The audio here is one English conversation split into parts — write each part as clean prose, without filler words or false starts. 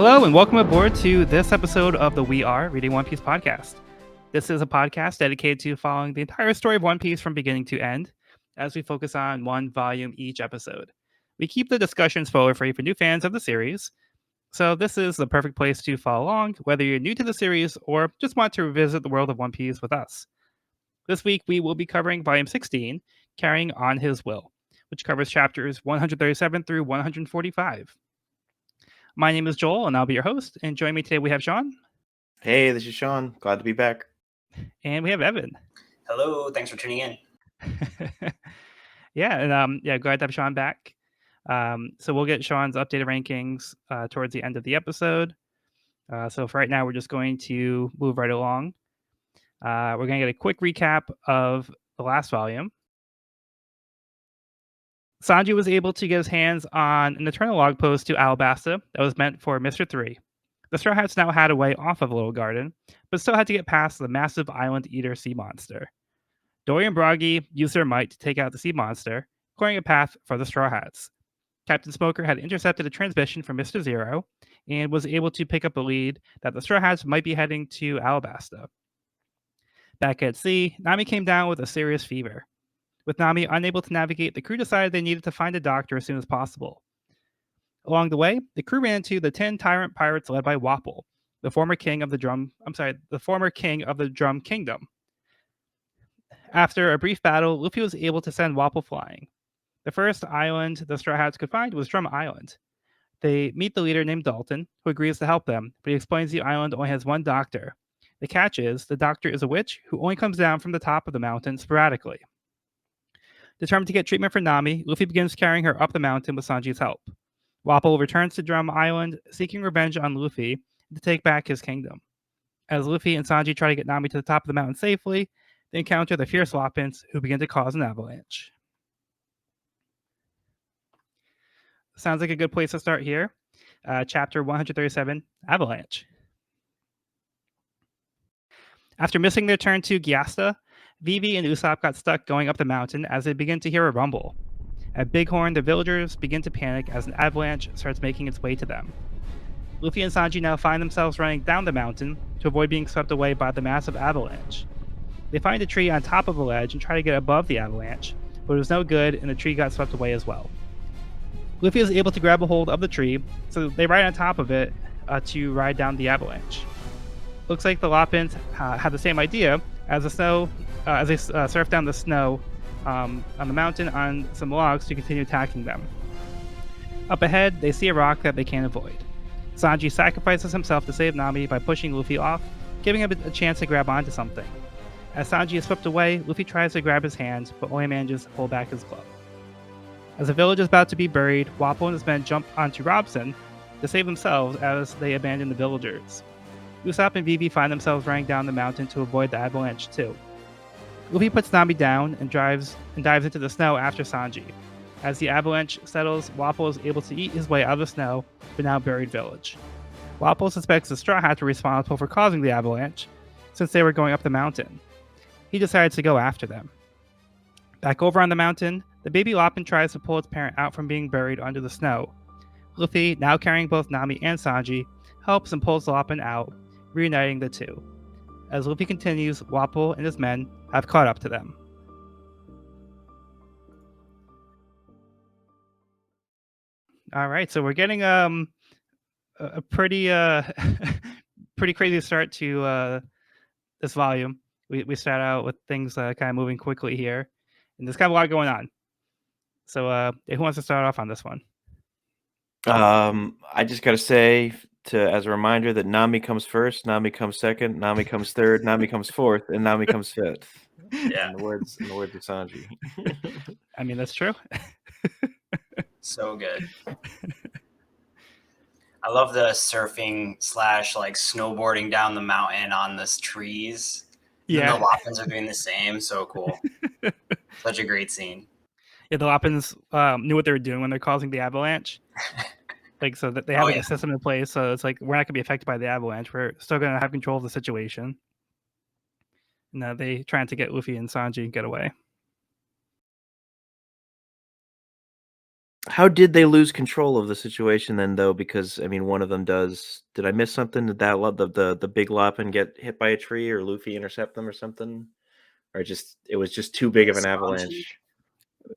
Hello and welcome aboard to this episode of the We Are Reading One Piece podcast. This is a podcast dedicated to following the entire story of One Piece from beginning to end, as we focus on one volume each episode. We keep the discussion spoiler-free for new fans of the series, so this is the perfect place to follow along, whether you're new to the series or just want to revisit the world of One Piece with us. This week we will be covering Volume 16, Carrying on His Will, which covers chapters 137 through 145. My name is Joel, and I'll be your host. And joining me today, we have Sean. Hey, this is Sean. Glad to be back. And we have Evan. Hello, thanks for tuning in. Glad to have Sean back. So we'll get Sean's updated rankings towards the end of the episode. So for right now, we're just going to move right along. We're going to get a quick recap of the last volume. Sanji was able to get his hands on an eternal log post to Alabasta that was meant for Mr. 3. The Straw Hats now had a way off of Little Garden, but still had to get past the massive Island Eater sea monster. Dory and Broggy used their might to take out the sea monster, clearing a path for the Straw Hats. Captain Smoker had intercepted a transmission from Mr. Zero and was able to pick up a lead that the Straw Hats might be heading to Alabasta. Back at sea, Nami came down with a serious fever. With Nami unable to navigate, the crew decided they needed to find a doctor as soon as possible. Along the way, the crew ran into the 10 tyrant pirates led by Wapol, the former king of the Drum Kingdom. After a brief battle, Luffy was able to send Wapol flying. The first island the Straw Hats could find was Drum Island. They meet the leader named Dalton, who agrees to help them, but he explains the island only has one doctor. The catch is, the doctor is a witch who only comes down from the top of the mountain sporadically. Determined to get treatment for Nami, Luffy begins carrying her up the mountain with Sanji's help. Wapol returns to Drum Island, seeking revenge on Luffy to take back his kingdom. As Luffy and Sanji try to get Nami to the top of the mountain safely, they encounter the fierce Loppins, who begin to cause an avalanche. Sounds like a good place to start here. Chapter 137, Avalanche. After missing their turn to Gyasta, Vivi and Usopp got stuck going up the mountain as they begin to hear a rumble. At Bighorn, the villagers begin to panic as an avalanche starts making its way to them. Luffy and Sanji now find themselves running down the mountain to avoid being swept away by the massive avalanche. They find a tree on top of a ledge and try to get above the avalanche, but it was no good and the tree got swept away as well. Luffy is able to grab a hold of the tree, so they ride on top of it to ride down the avalanche. Looks like the Loppins had the same idea as they surf down the snow on the mountain on some logs to continue attacking them. Up ahead, they see a rock that they can't avoid. Sanji sacrifices himself to save Nami by pushing Luffy off, giving him a chance to grab onto something. As Sanji is swept away, Luffy tries to grab his hand, but only manages to pull back his glove. As the village is about to be buried, Wapol and his men jump onto Robson to save themselves as they abandon the villagers. Usopp and Vivi find themselves running down the mountain to avoid the avalanche too. Luffy puts Nami down and dives into the snow after Sanji. As the avalanche settles, Wapol is able to eat his way out of the snow to the now buried village. Wapol suspects the Straw Hats were responsible for causing the avalanche, since they were going up the mountain. He decides to go after them. Back over on the mountain, the baby Loppin tries to pull its parent out from being buried under the snow. Luffy, now carrying both Nami and Sanji, helps and pulls Loppin out, reuniting the two. As Luffy continues, Wapol and his men have caught up to them. All right, so we're getting a pretty pretty crazy start to this volume. We start out with things kind of moving quickly here, and there's kind of a lot going on. So, who wants to start off on this one? I just gotta say, as a reminder, that Nami comes first, Nami comes second, Nami comes third, Nami comes fourth, and Nami comes fifth. Yeah. In the words of Sanji. I mean, that's true. So good. I love the surfing / like snowboarding down the mountain on the trees. Yeah. And the Loppins are doing the same. So cool. Such a great scene. Yeah, the Loppins knew what they were doing when they're causing the avalanche. Like, so that they have a system in place, so it's like we're not gonna be affected by the avalanche. We're still gonna have control of the situation. And they trying to get Luffy and Sanji get away. How did they lose control of the situation then, though? Because I mean, one of them does. Did I miss something? Did that the big Lopin get hit by a tree, or Luffy intercept them, or something? Or just it was just too big of an Sanji? avalanche.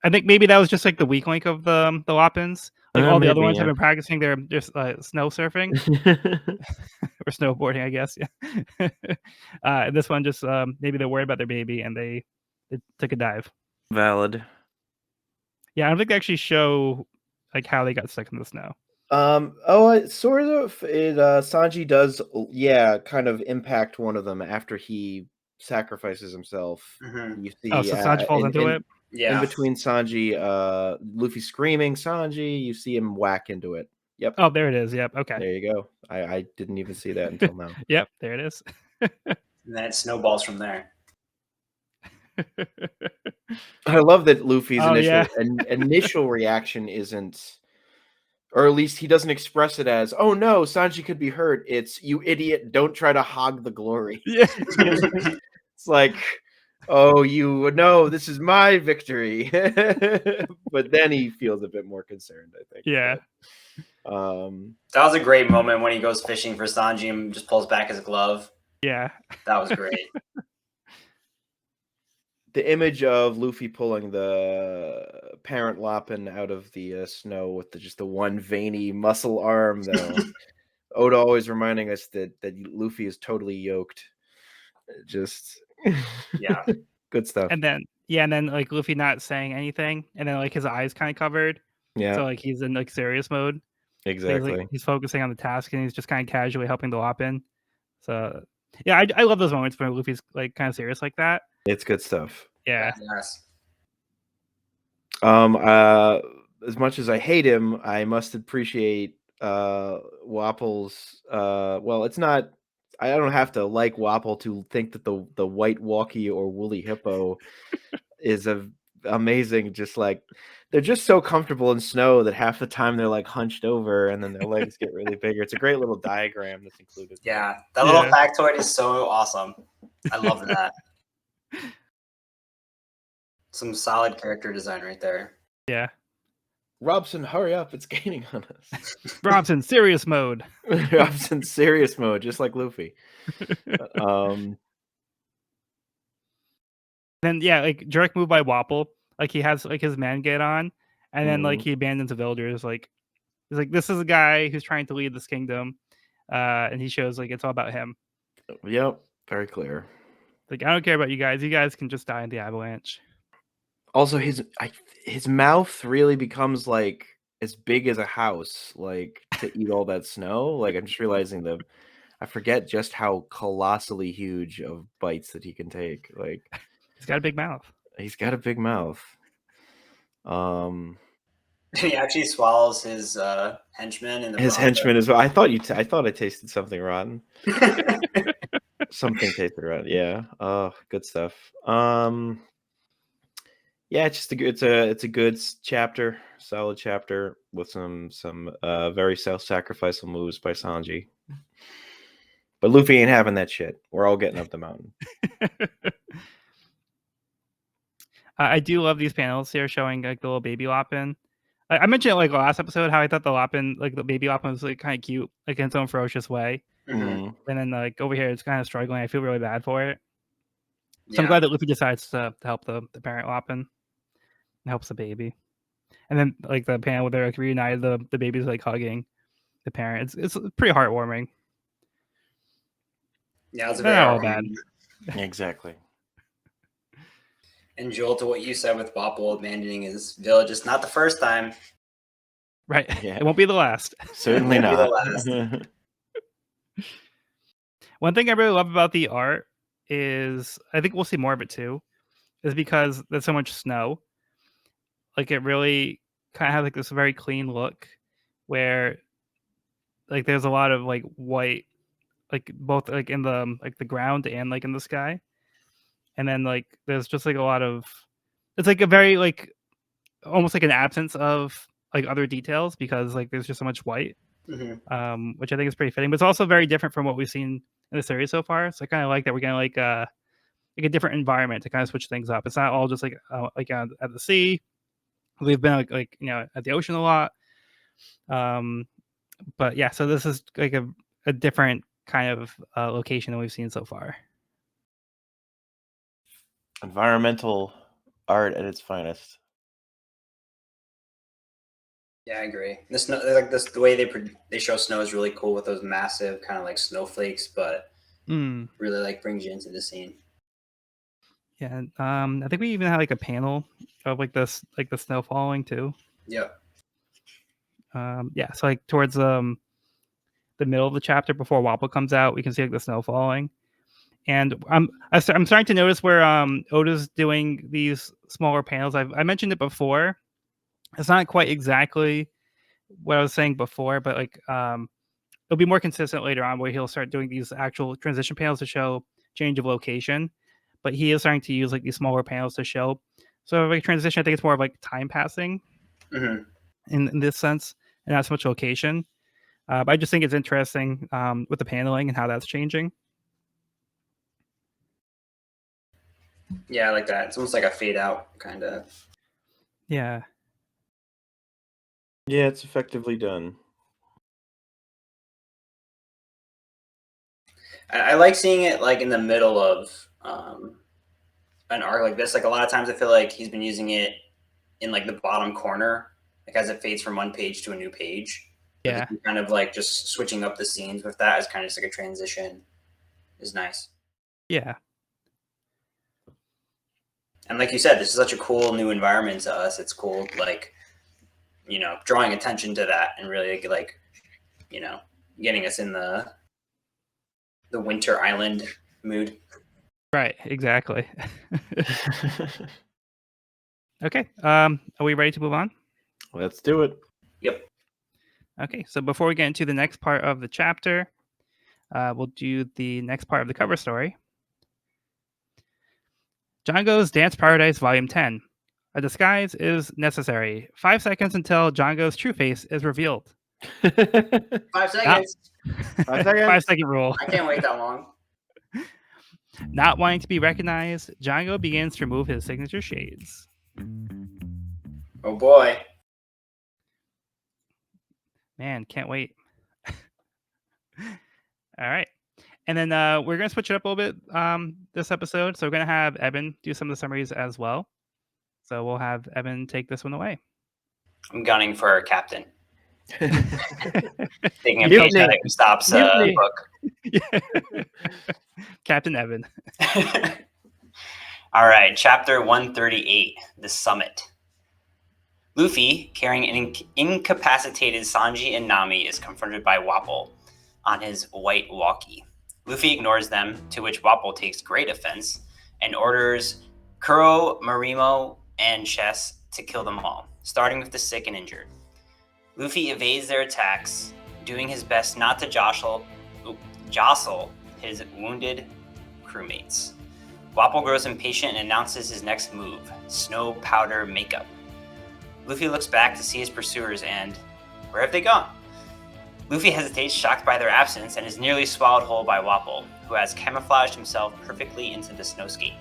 I think maybe that was just like the weak link of the Lopins. Like all the other Maybe, ones have yeah. been practicing their just snow surfing or snowboarding, I guess. Yeah. And this one just maybe they're worried about their baby and they took a dive. Valid. Yeah, I don't think they actually show like how they got stuck in the snow. Sort of. Sanji does, yeah, kind of impact one of them after he sacrifices himself. Mhm. You Oh, see, so Sanji falls into it. in Yeah. between Sanji, Luffy screaming Sanji, you see him whack into it. Yep, Oh, there it is. Yep. Okay. there you go. I didn't even see that until now. Yep. There it is. And then it snowballs from there. I love that Luffy's Oh yeah. initial reaction isn't, or at least he doesn't express it as, "Oh no, Sanji could be hurt." It's, "You idiot, don't try to hog the glory." Yeah. It's like, "Oh, you know, this is my victory." But then he feels a bit more concerned, I think. Yeah. But, That was a great moment when he goes fishing for Sanji and just pulls back his glove. Yeah. That was great. the image of Luffy pulling the parent Lopin out of the snow with just the one veiny muscle arm, though. Oda always reminding us that Luffy is totally yoked. Just Yeah. good stuff. And then like Luffy not saying anything, and then like his eyes kind of covered. Yeah, So like he's in like serious mode. So exactly. he's focusing on the task and he's just kind of casually helping the Lopin. So yeah, I love those moments when Luffy's like kind of serious like that. It's good stuff. Yeah. Yes. As much as I hate him, I must appreciate Wapple's well, it's not, I don't have to like Wapple to think that the white walkie or woolly hippo is amazing. Just like, they're just so comfortable in snow that half the time they're like hunched over and then their legs get really bigger. It's a great little diagram that's included. Yeah. That little Yeah. factoid is so awesome. I love that. Some solid character design right there. Yeah. Robson, hurry up, it's gaining on us. Robson, serious mode. Robson, serious mode, just like Luffy. Then yeah, like direct move by Wapple. Like he has like his man get on, and then like he abandons the villagers. Like he's like, this is a guy who's trying to lead this kingdom, and he shows like it's all about him. Yep, very clear. Like I don't care about you guys. You guys can just die in the avalanche. Also, his mouth really becomes like as big as a house, like to eat all that snow. Like, I'm just realizing I forget just how colossally huge of bites that he can take. Like, He's got a big mouth. he's got a big mouth. He actually swallows his henchman in the His process. henchman as well. I thought I tasted something rotten. Something tasted rotten. Yeah. Oh, good stuff. Yeah, it's just it's a good chapter, solid chapter with some very self-sacrificial moves by Sanji. But Luffy ain't having that shit. We're all getting up the mountain. I do love these panels here showing like the little baby Lopin. I mentioned it like last episode how I thought the Lopin, like the baby Lopin, was like kind of cute, like in its own ferocious way. Mhm. And then like over here, it's kind of struggling. I feel really bad for it. So I'm Yeah. glad that Luffy decides to help the parent Lopin and helps the baby. And then like the panel where they're like reunited, the baby's like hugging the parent. It's pretty heartwarming. Yeah, it's a They're very not all bad. Exactly. And Joel, to what you said with Wapple abandoning his village, it's not the first time. Right. Yeah. It won't be the last. Certainly Won't be not. the One thing I really love about the art is I think we'll see more of it too, is because there's so much snow. Like it really kind of has like this very clean look where like there's a lot of like white, like both like in the ground and like in the sky. And then like there's just like a lot of, it's like a very like almost like an absence of like other details because like there's just so much white. Mhm. Which I think is pretty fitting, but it's also very different from what we've seen in the series so far. So I kind of like that we're getting like a different environment to kind of switch things up. It's not all just like at the sea. We've been like at the ocean a lot. But yeah, so this is like a different kind of location than we've seen so far. Environmental art at its finest. Yeah, I agree. The snow, like this, the way they show snow is really cool with those massive kind of like snowflakes, but really like brings you into the scene. Yeah, I think we even had like a panel of like the snow falling too. Yep. Yeah, so like towards the middle of the chapter before Wapple comes out, we can see like the snow falling, and I'm starting to notice where Oda's doing these smaller panels. I mentioned it before. It's not quite exactly what I was saying before, but like it'll be more consistent later on where he'll start doing these actual transition panels to show change of location. But he is starting to use like these smaller panels to show. So like transition, I think it's more of like time passing in this sense, and not so much location. But I just think it's interesting with the paneling and how that's changing. Yeah, I like that. It's almost like a fade out kind of. Yeah. Yeah, it's effectively done. I like seeing it like in the middle of an arc like this. Like a lot of times, I feel like he's been using it in like the bottom corner, like as it fades from one page to a new page. But Yeah. kind of like just switching up the scenes with that is kind of just like a transition is nice. Yeah. And like you said, this is such a cool new environment to us. It's cool, like, drawing attention to that and really like, getting us in the winter island mood. Right. Exactly. Okay. Are we ready to move on? Let's do it. Yep. Okay. So before we get into the next part of the chapter, we'll do the next part of the cover story. Django's Dance Paradise Volume 10. A disguise is necessary. 5 seconds until Django's true face is revealed. 5 seconds. 5 seconds. 5 second rule. I can't wait that long. Not wanting to be recognized, Django begins to remove his signature shades. Oh boy. Man, can't wait. All right. And then we're going to switch it up a little bit this episode. So we're going to have Evan do some of the summaries as well. So we'll have Evan take this one away. I'm gunning for our captain. Taking a Mutiny. page that stops Mutiny. book. Captain Evan. All right, chapter 138, The Summit. Luffy, carrying an incapacitated Sanji and Nami, is confronted by Wapple on his white walkie. Luffy ignores them, to which Wapple takes great offense and orders Kuro, Marimo, and Chess to kill them all, starting with the sick and injured. Luffy evades their attacks, doing his best not to jostle his wounded crewmates. Wapple grows impatient and announces his next move, Snow Powder Makeup. Luffy looks back to see his pursuers and, where have they gone? Luffy hesitates, shocked by their absence, and is nearly swallowed whole by Wapple, who has camouflaged himself perfectly into the snowscape.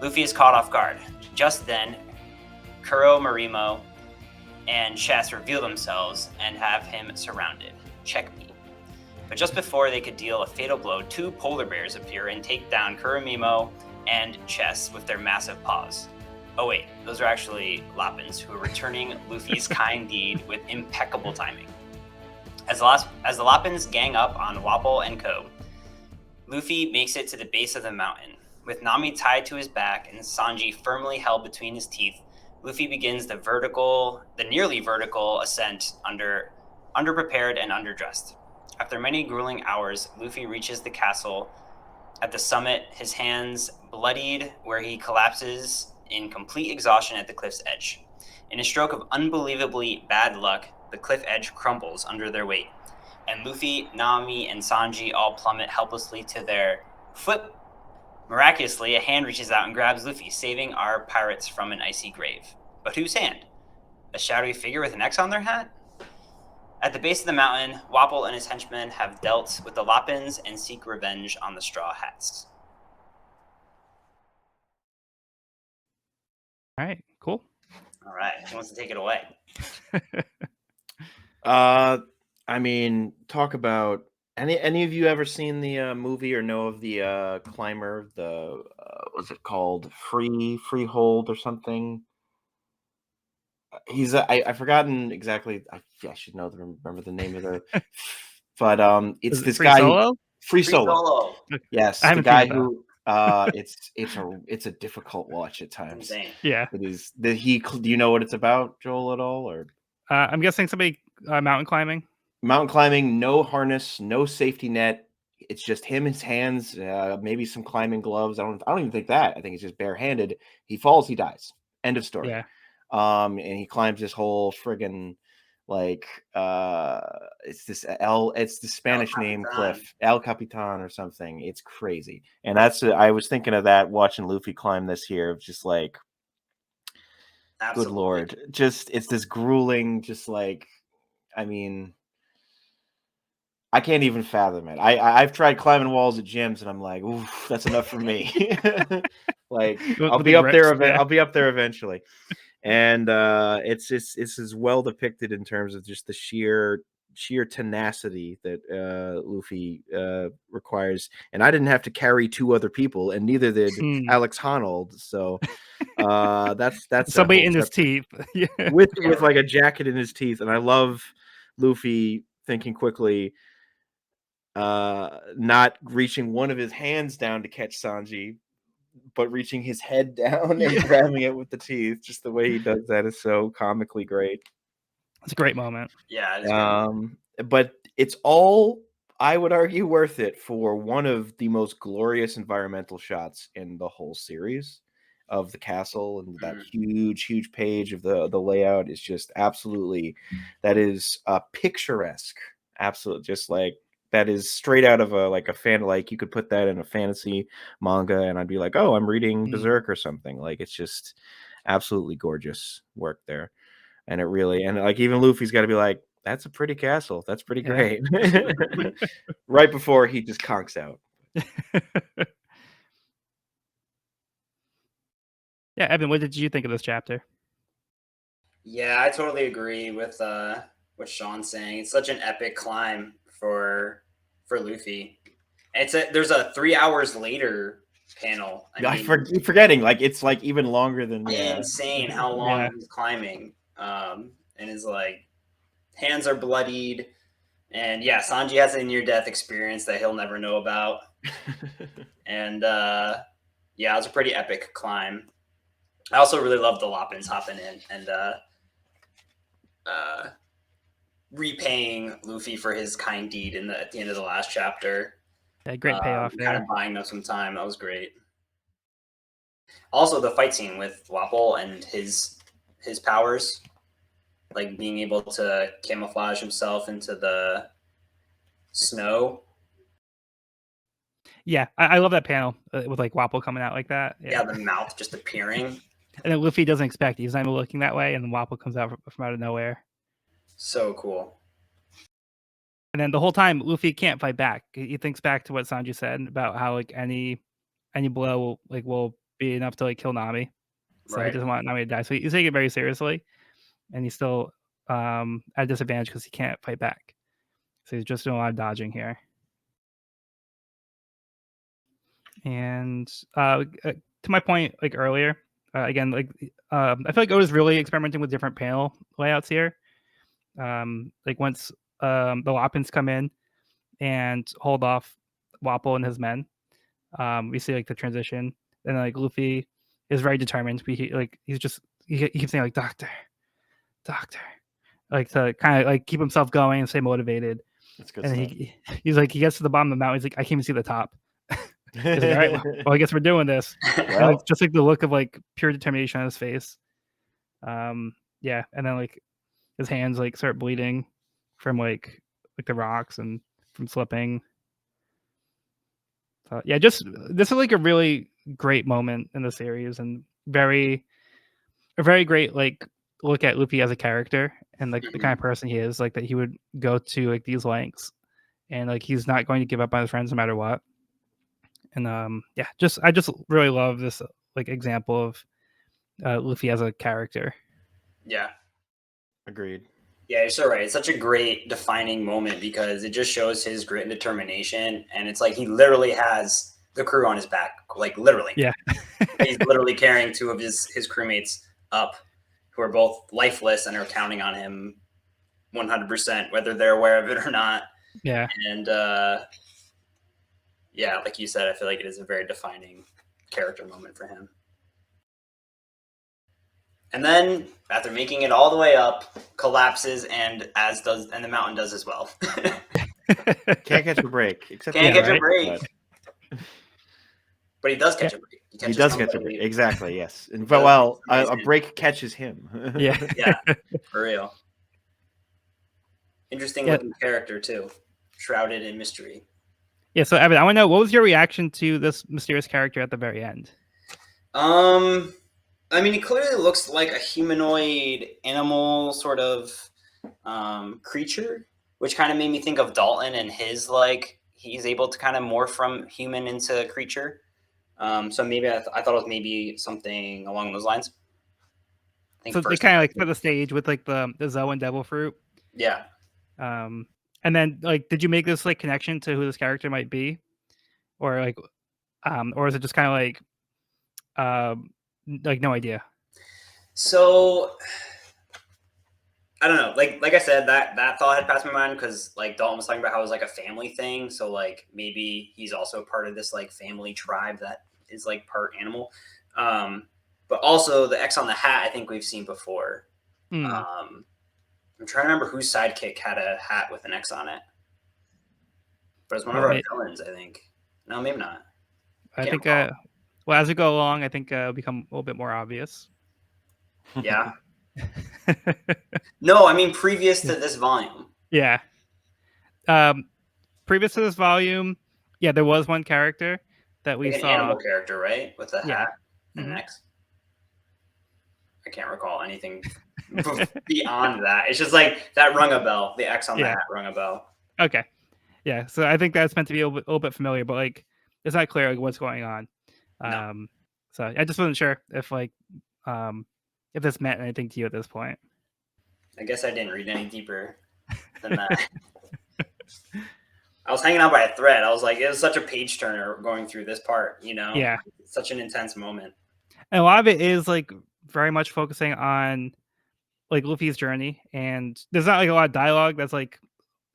Luffy is caught off guard. Just then, Kuro, Marimo, and Chess reveal themselves and have him surrounded. Checkmate. But just before they could deal a fatal blow, 2 polar bears appear and take down Kuramimo and Chess with their massive paws. Oh wait, those are actually Lapins, who are returning Luffy's kind deed with impeccable timing. As the Lapins gang up on Wapple and Co., Luffy makes it to the base of the mountain. With Nami tied to his back and Sanji firmly held between his teeth, Luffy begins the nearly vertical ascent underprepared and underdressed. After many grueling hours, Luffy reaches the castle. At the summit, his hands bloodied, where he collapses in complete exhaustion at the cliff's edge. In a stroke of unbelievably bad luck, the cliff edge crumbles under their weight, and Luffy, Nami, and Sanji all plummet helplessly to their foot. Miraculously, a hand reaches out and grabs Luffy, saving our pirates from an icy grave. But whose hand? A shadowy figure with an X on their hat? At the base of the mountain, Wapple and his henchmen have dealt with the Lapins and seek revenge on the Straw Hats. All right, cool. All right, who wants to take it away? I mean, talk about any of you ever seen the movie or know of the climber? The what's it called? Freehold or something? I've forgotten exactly. I should remember the name of the, but it's Is it this Free guy who Solo? Free Free Solo. Solo. Okay. Yes, I the haven't seen guy it though. who it's a difficult watch at times. Insane. Yeah. It is. Do you know what it's about, Joel, at all? Or I'm guessing somebody mountain climbing. mountain climbing, no harness, no safety net. It's just him, his hands, maybe some climbing gloves. I don't even think that. I think it's just barehanded. He falls, he dies. End of story. Yeah. And he climbs this whole friggin' like it's the Spanish name Capitan. cliff, El Capitan or something. It's crazy. And I was thinking of that watching Luffy climb this here, of just like, Absolutely. good lord, just it's this grueling, just like, I mean, I can't even fathom it. I've tried climbing walls at gyms, and I'm like, oof, that's enough for me. Like, With I'll the be up there. grips, yeah. I'll be up there eventually. And it's as well depicted in terms of just the sheer tenacity that Luffy requires. And I didn't have to carry two other people, and neither did Alex Honnold. So that's a Somebody whole in his separate- teeth. Yeah. with like a jacket in his teeth. And I love Luffy thinking quickly, not reaching one of his hands down to catch Sanji, but reaching his head down and Yeah. grabbing it with the teeth. Just the way he does that is so comically great. It's a great moment. Yeah. It is great. But it's all, I would argue, worth it for one of the most glorious environmental shots in the whole series of the castle, and that huge page of the layout is just absolutely, that is picturesque. Absolutely, just like, that is straight out of a fan. Like, you could put that in a fantasy manga, and I'd be like, oh, I'm reading Berserk or something. Like, it's just absolutely gorgeous work there. And it really, and like, even Luffy's got to be like, that's a pretty castle. That's pretty Yeah. great. Right before he just conks out. Yeah, Evan, what did you think of this chapter? Yeah, I totally agree with what Sean's saying. It's such an epic climb for Luffy. There's a 3 hours later panel. I keep forgetting, like, it's like even longer than insane how long he's climbing. And his like hands are bloodied. And yeah, Sanji has a near-death experience that he'll never know about. And yeah, it was a pretty epic climb. I also really love the Loppins hopping in and repaying Luffy for his kind deed at the end of the last chapter. Yeah, great payoff there. Kind of buying them some time. That was great. Also, the fight scene with Wapol and his powers, like being able to camouflage himself into the snow. Yeah, I love that panel with like Wapol coming out like that. Yeah, the mouth just appearing. And then Luffy doesn't expect it. He's not even looking that way, and then Wapol comes out from out of nowhere. So cool. And then the whole time, Luffy can't fight back. He thinks back to what Sanji said about how like any blow will be enough to like kill Nami. So he doesn't want Nami to die. So he's taking it very seriously, and he's still at a disadvantage because he can't fight back. So he's just doing a lot of dodging here. And to my point, like earlier, again, like I feel like Oda's really experimenting with different panel layouts here. Like once the Loppins come in and hold off Wapol and his men, we see like the transition, and like Luffy is very determined. He keeps saying like doctor, like to kind of like keep himself going and stay motivated. That's good And stuff. he's like, he gets to the bottom of the mountain. He's like, I can't even see the top. He's like, all right, well, I guess we're doing this. And like, just like the look of like pure determination on his face. Yeah, and then like his hands like start bleeding from like the rocks and from slipping. So yeah, just this is like a really great moment in the series, and a very great like look at Luffy as a character and like the kind of person he is, like that he would go to like these lengths, and like he's not going to give up on his friends no matter what. And yeah, I just really love this like example of Luffy as a character. Yeah. Agreed. Yeah, you're so right. It's such a great defining moment because it just shows his grit and determination. And it's like he literally has the crew on his back, like literally. Yeah. He's literally carrying two of his crewmates up who are both lifeless and are counting on him 100%, whether they're aware of it or not. Yeah. And yeah, like you said, I feel like it is a very defining character moment for him. And then, after making it all the way up, collapses, and the mountain does as well. Can't catch a break. Except Can't Yeah, catch a right? break. But he does catch Yeah. a break. He does catch a break. Exactly, yes. And, does well, catch a his break catches him. Yeah. Yeah, for real. Interesting Yeah. looking character, too. Shrouded in mystery. Yeah, so Evan, I want to know, what was your reaction to this mysterious character at the very end? I mean, he clearly looks like a humanoid animal sort of creature, which kind of made me think of Dalton and his, like, he's able to kind of morph from human into creature. So maybe I thought it was maybe something along those lines. I think So they kind of like set the stage with like the Zoe and Devil Fruit. Yeah. And then like, did you make this like connection to who this character might be, or like, or is it just kind of like no idea? So I don't know. Like I said, that thought had passed my mind because like Dalton was talking about how it was like a family thing. So like maybe he's also part of this like family tribe that is like part animal. But also the X on the hat, I think we've seen before. Hmm. I'm trying to remember whose sidekick had a hat with an X on it. But it's one of Well, our villains, I think. No, maybe not. I Can't think recall. well, as we go along, I think it'll become a little bit more obvious. Yeah. No, I mean previous to this volume. Yeah. Previous to this volume, yeah, there was one character that we Like an saw. animal character, right? With a Yeah. hat and an X. I can't recall anything beyond that. It's just like that rung a bell. The X on the hat rung a bell. Okay. Yeah. So I think that's meant to be a little bit familiar, but like it's not clear like what's going on. No. So I just wasn't sure if like if this meant anything to you at this point. I guess I didn't read any deeper than that. I was hanging out by a thread. I was like, it was such a page turner going through this part, you know? Yeah. It's such an intense moment. And a lot of it is like very much focusing on like Luffy's journey, and there's not like a lot of dialogue that's like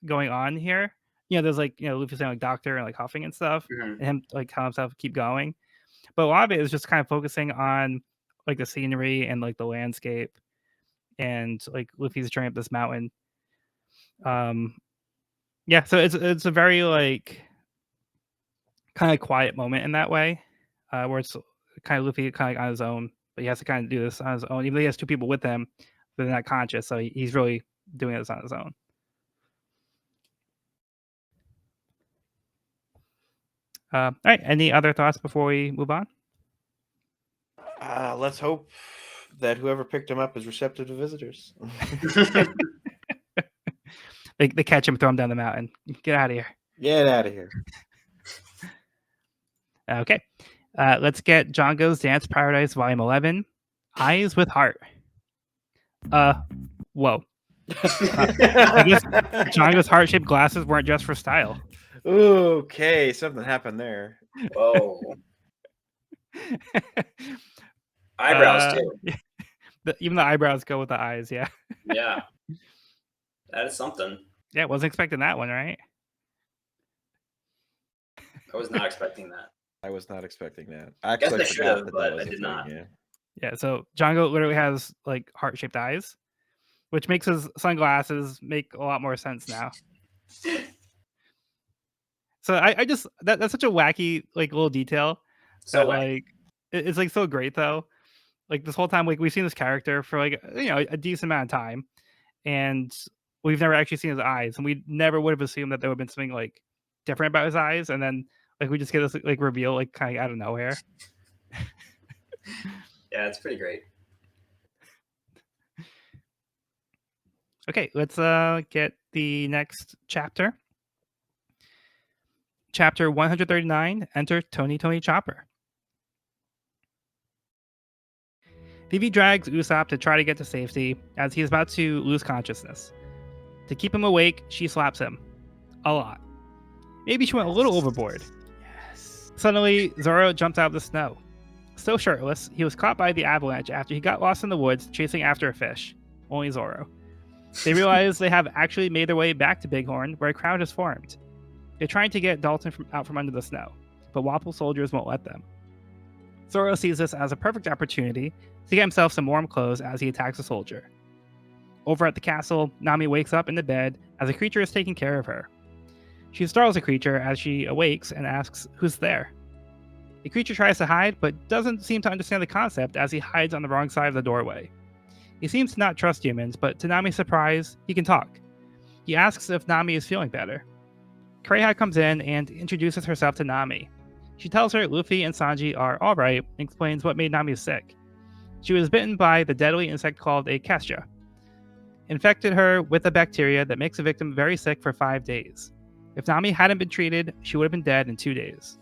going on here. You know, there's like, you know, Luffy saying like doctor and like huffing and stuff, and him like telling himself keep going. But a lot of it is just kind of focusing on like the scenery and like the landscape and like Luffy's journey up this mountain. Yeah, so it's a very like kind of quiet moment in that way, where it's kind of Luffy kind of on his own, but he has to kind of do this on his own. Even though he has two people with him, but they're not conscious, so he's really doing this on his own. All right. Any other thoughts before we move on? Let's hope that whoever picked him up is receptive to visitors. They catch him, throw him down the mountain. Get out of here. Get out of here. Okay. Let's get Django's Dance Paradise Volume 11, Eyes with Heart. Whoa. I guess Django's heart-shaped glasses weren't just for style. Okay, something happened there. Whoa. Eyebrows, too. Even the eyebrows go with the eyes, yeah. Yeah. That is something. Yeah, wasn't expecting that one, right? I was not expecting that. I was not expecting that. I guess I actually should forgot have, that but was I a did thing, not. Yeah. Yeah, so Django literally has like heart-shaped eyes, which makes his sunglasses make a lot more sense now. So I just that's such a wacky like little detail. So that, wacky. like it's like so great though. Like this whole time, like we've seen this character for like, you know, a decent amount of time, and we've never actually seen his eyes, and we never would have assumed that there would have been something like different about his eyes, and then like we just get this like reveal like kind of out of nowhere. Yeah, it's pretty great. Okay, let's get the next chapter. Chapter 139, Enter Tony Chopper. Vivi drags Usopp to try to get to safety as he is about to lose consciousness. To keep him awake, she slaps him. A lot. Maybe she went a little overboard. Yes. Suddenly, Zoro jumps out of the snow. Still shirtless, he was caught by the avalanche after he got lost in the woods chasing after a fish. Only Zoro. They realize they have actually made their way back to Bighorn, where a crowd has formed. They're trying to get Dalton out from under the snow, but Wapple soldiers won't let them. Zoro sees this as a perfect opportunity to get himself some warm clothes as he attacks a soldier. Over at the castle, Nami wakes up in the bed as a creature is taking care of her. She startles the creature as she awakes and asks who's there. The creature tries to hide, but doesn't seem to understand the concept as he hides on the wrong side of the doorway. He seems to not trust humans, but to Nami's surprise, he can talk. He asks if Nami is feeling better. Kureha comes in and introduces herself to Nami. She tells her Luffy and Sanji are alright and explains what made Nami sick. She was bitten by the deadly insect called a Kesha. Infected her with a bacteria that makes a victim very sick for 5 days. If Nami hadn't been treated, she would have been dead in 2 days.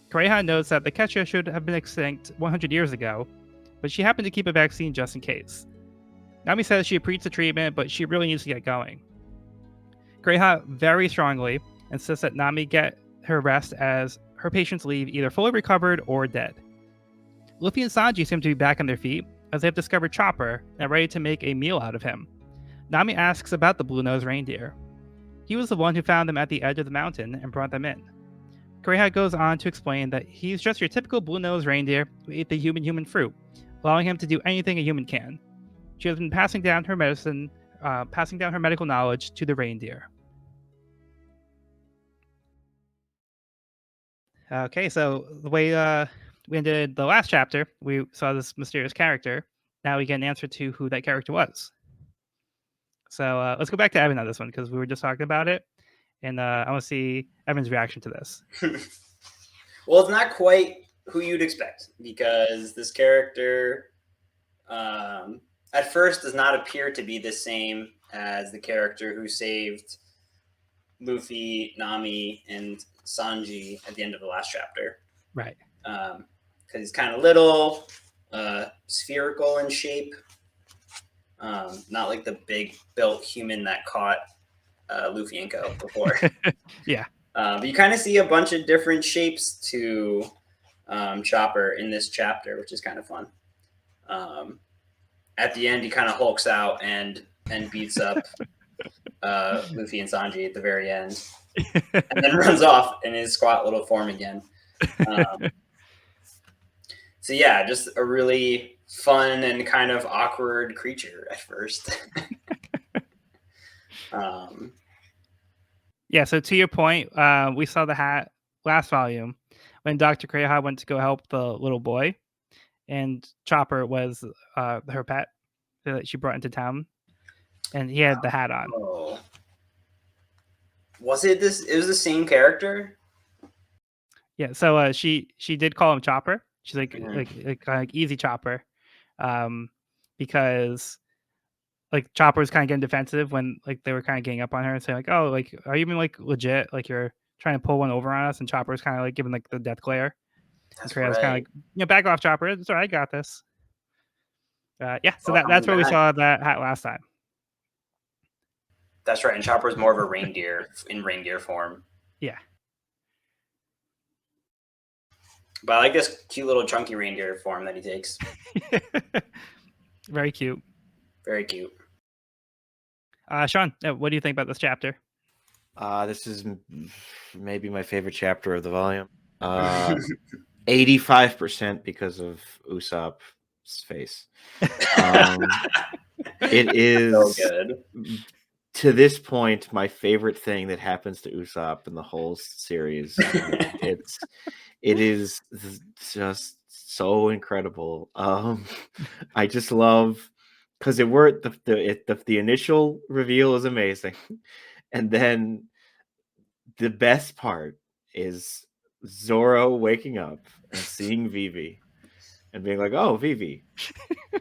Kureha notes that the Kesha should have been extinct 100 years ago, but she happened to keep a vaccine just in case. Nami says she approves the treatment, but she really needs to get going. Kureha very strongly insists that Nami get her rest as her patients leave either fully recovered or dead. Luffy and Sanji seem to be back on their feet as they have discovered Chopper and are ready to make a meal out of him. Nami asks about the blue-nosed reindeer. He was the one who found them at the edge of the mountain and brought them in. Kureha goes on to explain that he's just your typical blue-nosed reindeer who ate the human fruit, allowing him to do anything a human can. She has been passing down her medical knowledge to the reindeer. Okay, so the way we ended the last chapter, we saw this mysterious character. Now we get an answer to who that character was. So let's go back to Evan on this one because we were just talking about it, and I want to see Evan's reaction to this. Well, it's not quite who you'd expect because this character, at first, does not appear to be the same as the character who saved Luffy, Nami, and Sanji at the end of the last chapter. Right. Because he's kind of little, spherical in shape. Not like the big built human that caught Luffy and Co. before. Yeah. But you kind of see a bunch of different shapes to Chopper in this chapter, which is kind of fun. At the end, he kind of hulks out and beats up Luffy and Sanji at the very end, and then runs off in his squat little form again. So yeah, just a really fun and kind of awkward creature at first. Yeah, so to your point, we saw the hat last volume when Dr. Kureha went to go help the little boy, and Chopper was her pet that she brought into town, and he had the hat on. Oh. Was it this? It was the same character? Yeah, so she did call him Chopper. She's like easy Chopper, because like Chopper was kind of getting defensive when like they were kind of getting up on her and saying like, oh, like are you even like legit? Like you're trying to pull one over on us, and Chopper was kind of like giving like the death glare. That's Kureha's right. kind of like, back off, Chopper. It's all right, I got this. Yeah, so Oh, that's where we saw that hat last time. That's right. And Chopper's more of a reindeer in reindeer form. Yeah. But I like this cute little chunky reindeer form that he takes. Very cute. Very cute. Sean, what do you think about this chapter? This is maybe my favorite chapter of the volume. 85% because of Usopp's face. It is So good. To this point my favorite thing that happens to Usopp in the whole series. It is just so incredible. I just love because the initial reveal is amazing, and then the best part is Zoro waking up and seeing Vivi and being like, "Oh, Vivi,"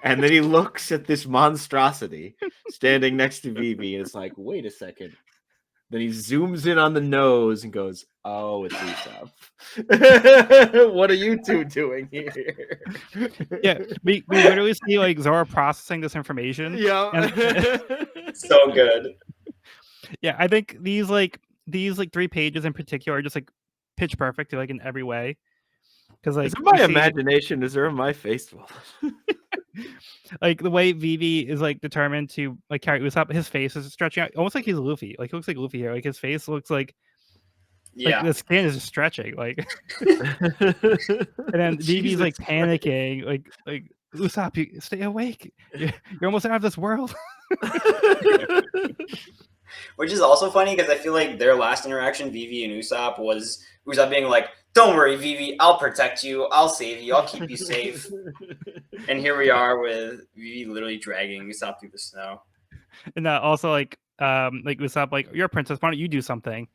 and then he looks at this monstrosity standing next to Vivi, and it's like, "Wait a second, Then he zooms in on the nose and goes, "Oh, it's Usopp. What are you two doing here?" Yeah, we literally see like Zoro processing this information. Yeah. So good. Yeah, I think these 3 pages in particular are just like pitch perfect, like in every way. Because like Is it my we see, imagination? Is there in my face? like the way Vivi is like determined to like carry Usopp, his face is stretching out, almost like he's Luffy. Like he looks like Luffy here. Like his face looks like Yeah. the skin is just stretching. Like, and then Vivi's like Jesus panicking. Like Usopp, you stay awake. You're almost out of this world. Which is also funny because I feel like their last interaction, Vivi and Usopp, was Usopp being like, "Don't worry, Vivi, I'll protect you, I'll save you, I'll keep you safe." And here we are with Vivi literally dragging Usopp through the snow. And also like Usopp, like, you're a princess. Why don't you do something?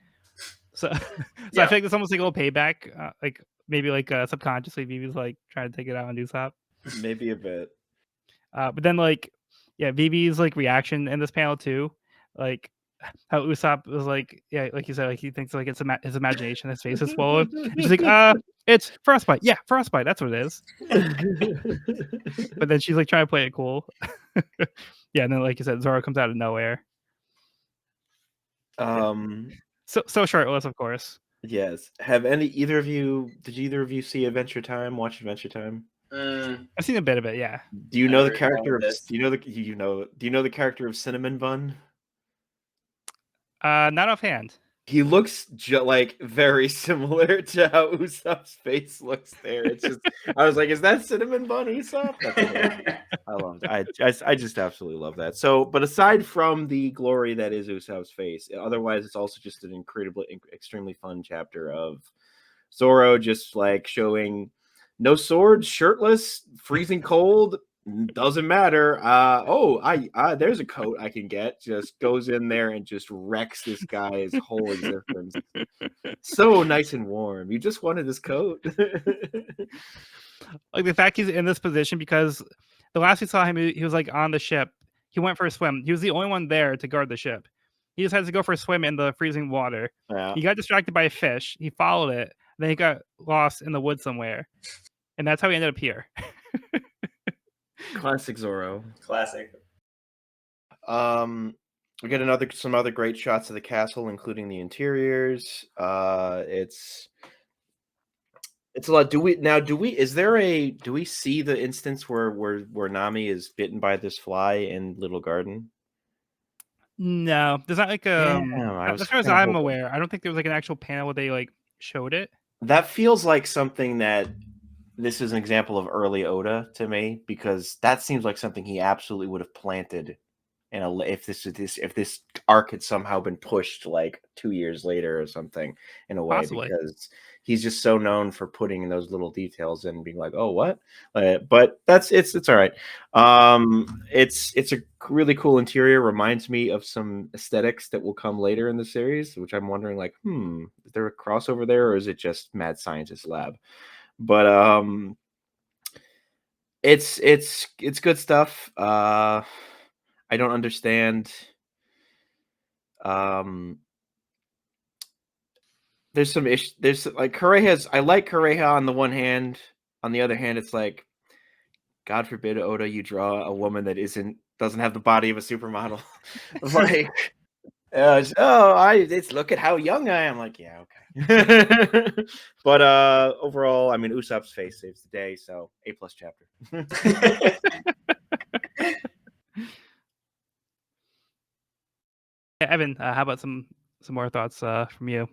So, I feel like it's almost like a little payback. Like maybe like subconsciously, Vivi's like trying to take it out on Usopp. Maybe a bit. But then like, yeah, Vivi's like reaction in this panel too, like how Usopp was like, yeah, like you said, like he thinks like it's his imagination, his face is swollen. And she's like, it's frostbite. Yeah, frostbite. That's what it is. But then she's like trying to play it cool. Yeah, and then like you said, Zoro comes out of nowhere. So shirtless, of course. Yes. Did either of you see Adventure Time? Watch Adventure Time? I've seen a bit of it. Yeah. Do you know the character of? Do you know the character of Cinnamon Bun? Not offhand. He looks like very similar to how Usopp's face looks there. It's just, I was like, is that Cinnamon Bun Usopp? I love it. I just absolutely love that. So, but aside from the glory that is Usopp's face, otherwise it's also just an extremely fun chapter of Zoro just like showing no sword, shirtless, freezing cold. Doesn't matter. There's a coat I can get. Just goes in there and just wrecks this guy's whole existence. So nice and warm. You just wanted this coat. Like the fact he's in this position, because the last we saw him, he was like on the ship. He went for a swim. He was the only one there to guard the ship. He just had to go for a swim in the freezing water. Yeah. He got distracted by a fish. He followed it. Then he got lost in the woods somewhere. And that's how he ended up here. Classic Zoro. Classic. We get some other great shots of the castle, including the interiors. It's a lot. Do we see the instance where Nami is bitten by this fly in Little Garden? No, there's not like as far as I'm hoping. aware, I don't think there was like an actual panel where they like showed it. That feels like something that this is an example of early Oda to me, because that seems like something he absolutely would have planted if this arc had somehow been pushed like 2 years later or something, in a way. Possibly. Because he's just so known for putting in those little details and being like, oh, what? But it's all right. It's a really cool interior. Reminds me of some aesthetics that will come later in the series, which I'm wondering, like, is there a crossover there, or is it just Mad Scientist Lab? But it's good stuff. I don't understand. There's some issue. There's like Kureha's. I like Kureha on the one hand. On the other hand, it's like, God forbid, Oda, you draw a woman that doesn't have the body of a supermodel. Like, look at how young I am. Like, yeah, okay. But overall, I mean, Usopp's face saves the day, so A+ chapter. Evan, how about some more thoughts from you?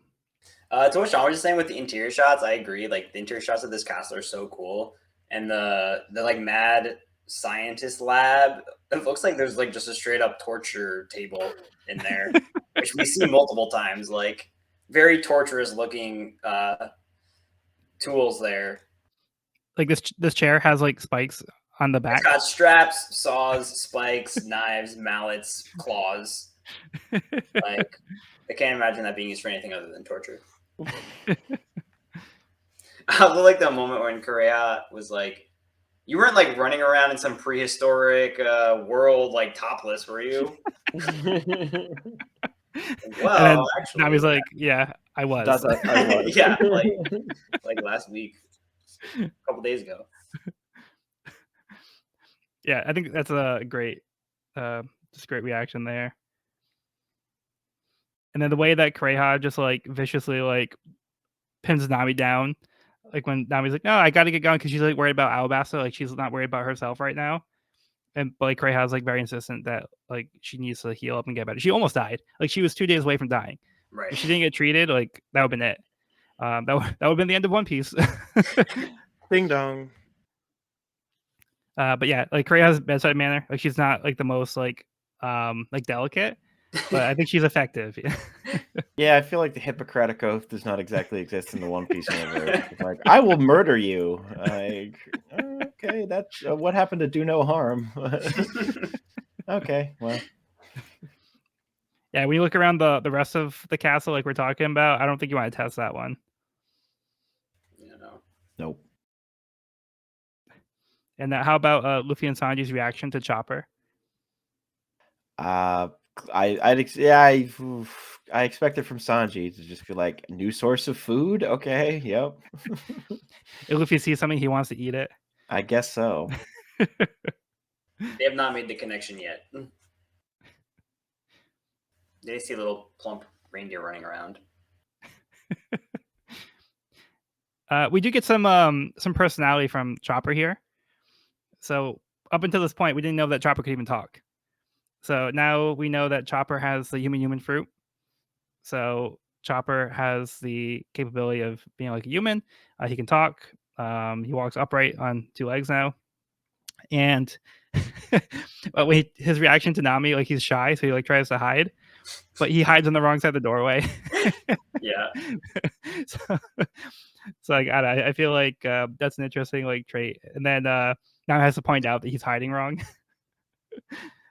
To what Sean was just saying with the interior shots, I agree. Like the interior shots of this castle are so cool, and the like Mad Scientist Lab, it looks like there's like just a straight up torture table in there, which we see multiple times. Like very torturous looking tools there. Like this chair has like spikes on the back. It's got straps, saws, spikes, knives, mallets, claws. Like, I can't imagine that being used for anything other than torture. I also like that moment when Kureha was like, you weren't like running around in some prehistoric world like topless, were you? Well, and then actually, Nami's like, yeah, I was. I was. Yeah, like last week, a couple days ago. Yeah, I think that's a great, just great reaction there. And then the way that Kreha just like viciously like pins Nami down, like when Nami's like, "No, I got to get going," because she's like worried about Alabasta, like she's not worried about herself right now. And but like Kreha's like very insistent that like she needs to heal up and get better. She almost died. Like she was 2 days away from dying. Right. If she didn't get treated, like that would have been it. That would have been the end of One Piece. Ding dong. But yeah, like Kreha's bedside manner, like she's not like the most like delicate, but I think she's effective. Yeah, I feel like the Hippocratic Oath does not exactly exist in the One Piece universe. It's like, I will murder you. Like, okay, that's what happened to do no harm. Okay, well, Yeah, when you look around the rest of the castle, like we're talking about, I don't think you want to test that one. You know. nope. And how about Luffy and Sanji's reaction to Chopper? I expected from Sanji to just be like, new source of food. Okay, yep. If Luffy sees something, he wants to eat it. I guess so. They have not made the connection yet. They see a little plump reindeer running around. We do get some personality from Chopper here. So up until this point, we didn't know that Chopper could even talk. So now we know that Chopper has the human fruit. So Chopper has the capability of being like a human. He can talk. He walks upright on 2 legs now. And but his reaction to Nami, like he's shy, so he like tries to hide, but he hides on the wrong side of the doorway. Yeah. So like I feel like that's an interesting like trait. And then now has to point out that he's hiding wrong.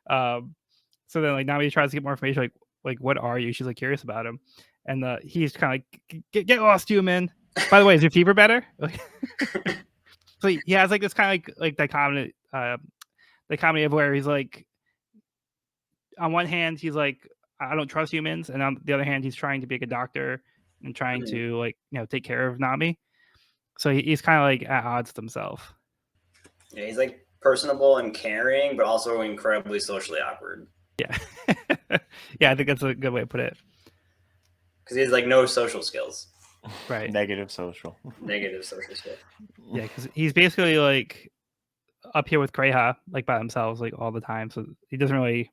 So then like Nami tries to get more information, like what are you? She's like curious about him, and he's kind of like get lost, human. By the way, is your fever better? So he has like this kind of like dichotomy of where he's like, on one hand he's like, I don't trust humans, and on the other hand he's trying to be like a doctor and trying to like take care of Nami. So he's kind of like at odds with himself. Yeah, he's like personable and caring, but also incredibly socially awkward. Yeah. Yeah, I think that's a good way to put it. Because he has like no social skills. Right. Negative social. Negative social skills. Yeah, because he's basically like up here with Kreha, like by themselves, like all the time. So he doesn't really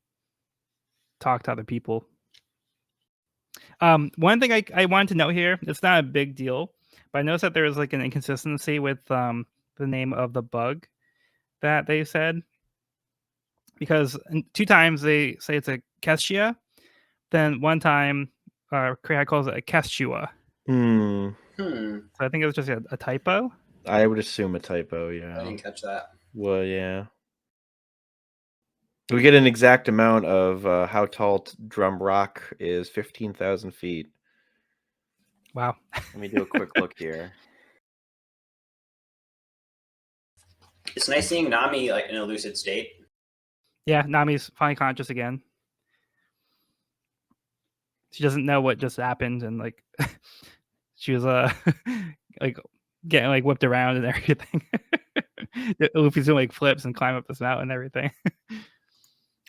talk to other people. One thing I wanted to note here, it's not a big deal, but I noticed that there was like an inconsistency with the name of the bug that they said. Because 2 times they say it's a Kestia, then one time Kreha calls it a Kestua. Hmm. So I think it was just a typo. I would assume a typo, yeah. I didn't catch that. Well, yeah. We get an exact amount of how tall Drum Rock is, 15,000 feet. Wow. Let me do a quick look here. It's nice seeing Nami like in a lucid state. Yeah, Nami's finally conscious again. She doesn't know what just happened, and like she was like getting like whipped around and everything. Luffy's doing like flips and climb up this mountain and everything.